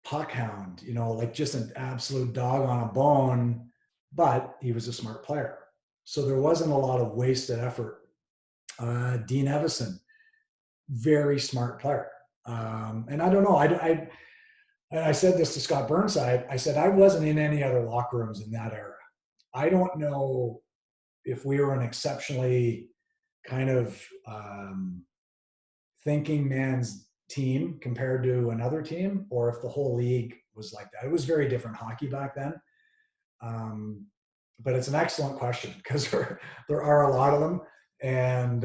puck hound, like just an absolute dog on a bone, but he was a smart player. So there wasn't a lot of wasted effort. Dean Evison, very smart player. And I don't know, I said this to Scott Burnside. I said, I wasn't in any other locker rooms in that era. I don't know if we were an exceptionally kind of thinking man's team compared to another team, or if the whole league was like that. It was very different hockey back then. But it's an excellent question because there are a lot of them. And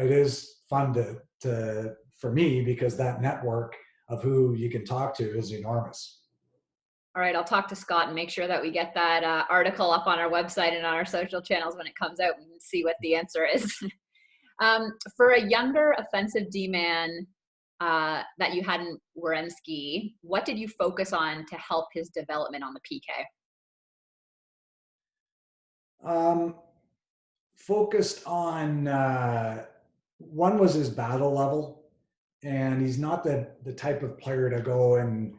it is fun for me because that network of who you can talk to is enormous. All right, I'll talk to Scott and make sure that we get that article up on our website and on our social channels when it comes out and see what the answer is. For a younger offensive D-man that you had in Werenski, what did you focus on to help his development on the PK? Focused on one was his battle level, and he's not the type of player to go and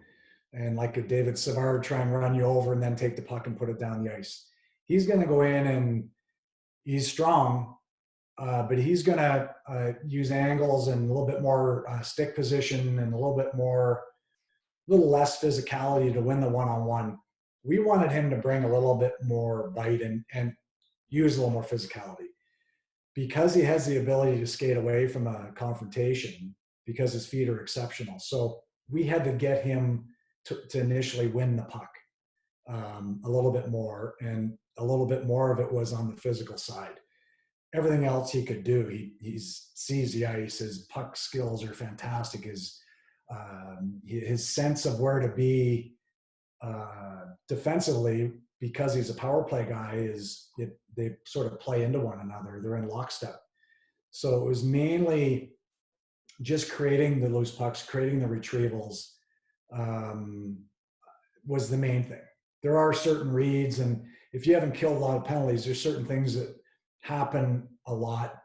like a David Savard try and run you over and then take the puck and put it down the ice. He's going to go in and he's strong, but he's going to use angles and a little bit more stick position and a little less physicality to win the one-on-one. We wanted him to bring a little bit more bite and use a little more physicality. Because he has the ability to skate away from a confrontation, because his feet are exceptional. So we had to get him to initially win the puck a little bit more, and a little bit more of it was on the physical side. Everything else he could do, he sees the ice. His puck skills are fantastic. His sense of where to be defensively, because he's a power play guy, they sort of play into one another. They're in lockstep. So it was mainly just creating the loose pucks, creating the retrievals was the main thing. There are certain reads, and if you haven't killed a lot of penalties, there's certain things that happen a lot.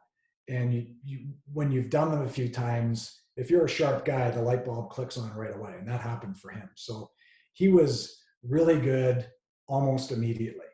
And you when you've done them a few times, if you're a sharp guy, the light bulb clicks on right away. And that happened for him. So he was really good almost immediately.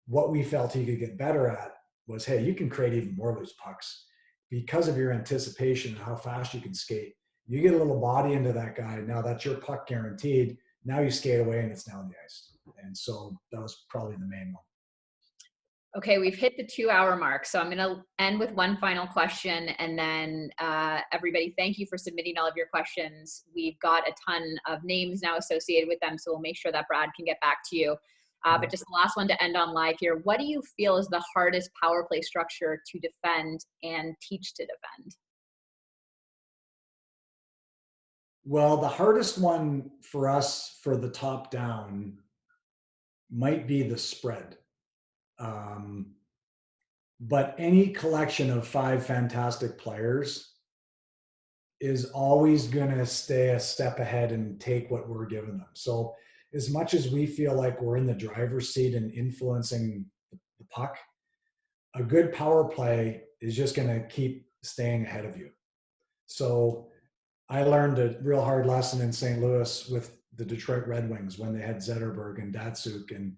What we felt he could get better at was, hey, you can create even more loose pucks because of your anticipation and how fast you can skate. You get a little body into that guy. Now that's your puck guaranteed. Now you skate away and it's down the ice. And so that was probably the main one. Okay, we've hit the 2-hour mark, so I'm going to end with one final question, and then everybody, thank you for submitting all of your questions. We've got a ton of names now associated with them, so we'll make sure that Brad can get back to you. But just the last one to end on live here. What do you feel is the hardest power play structure to defend and teach to defend? Well, the hardest one for us for the top down might be the spread. But any collection of 5 fantastic players is always going to stay a step ahead and take what we're giving them. So as much as we feel like we're in the driver's seat and influencing the puck, a good power play is just going to keep staying ahead of you. So I learned a real hard lesson in St. Louis with the Detroit Red Wings when they had Zetterberg and Datsuk and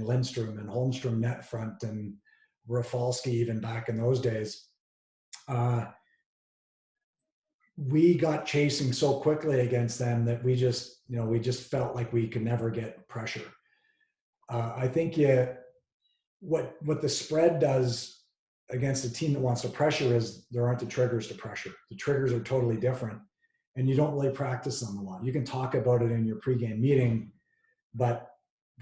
Lindstrom and Holmstrom net front and Rafalski even back in those days. We got chasing so quickly against them that we just felt like we could never get pressure. I think what the spread does against a team that wants to pressure is there aren't the triggers to pressure. The triggers are totally different, and you don't really practice them a lot. You can talk about it in your pregame meeting, but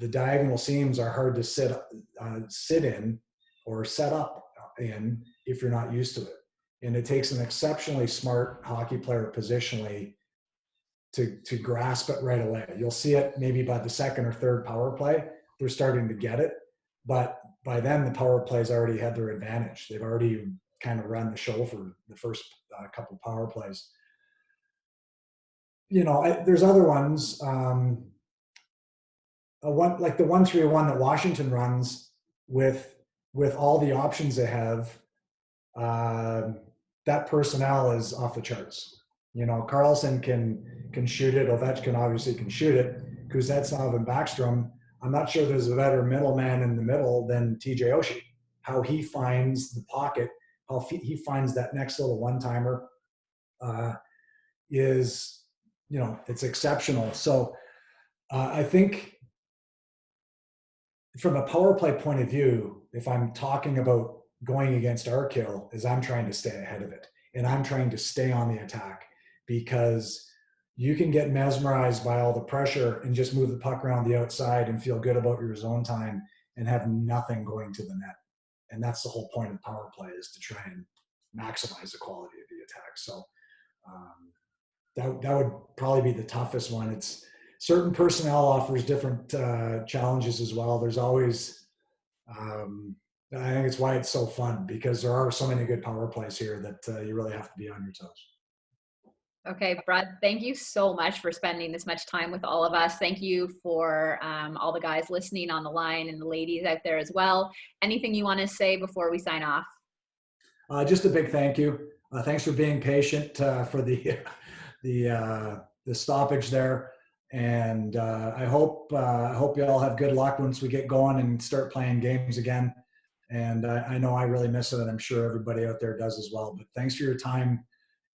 the diagonal seams are hard to sit in or set up in if you're not used to it. And it takes an exceptionally smart hockey player positionally to grasp it right away. You'll see it maybe by the second or third power play. They're starting to get it. But by then, the power plays already had their advantage. They've already kind of run the show for the first couple power plays. There's other ones. Like the 1-3-1 that Washington runs with all the options they have, that personnel is off the charts. Carlson can shoot it. Ovechkin obviously can shoot it. Kuznetsov and Backstrom. I'm not sure there's a better middleman in the middle than TJ Oshie. How he finds the pocket, how he finds that next little one-timer is, it's exceptional. So I think from a power play point of view, if I'm talking about going against our kill, is I'm trying to stay ahead of it. And I'm trying to stay on the attack, because you can get mesmerized by all the pressure and just move the puck around the outside and feel good about your zone time and have nothing going to the net. And that's the whole point of power play, is to try and maximize the quality of the attack. So that would probably be the toughest one. It's certain personnel offers different challenges as well. There's always, I think it's why it's so fun, because there are so many good power plays here that you really have to be on your toes. Okay, Brad, thank you so much for spending this much time with all of us. Thank you for all the guys listening on the line and the ladies out there as well. Anything you want to say before we sign off? Just a big thank you. Thanks for being patient for the stoppage there. And I hope you all have good luck once we get going and start playing games again. And I know I really miss it, and I'm sure everybody out there does as well. But thanks for your time.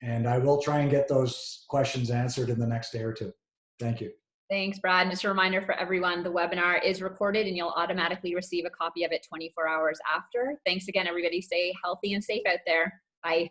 And I will try and get those questions answered in the next day or two. Thank you. Thanks, Brad. Just a reminder for everyone, the webinar is recorded and you'll automatically receive a copy of it 24 hours after. Thanks again, everybody. Stay healthy and safe out there. Bye.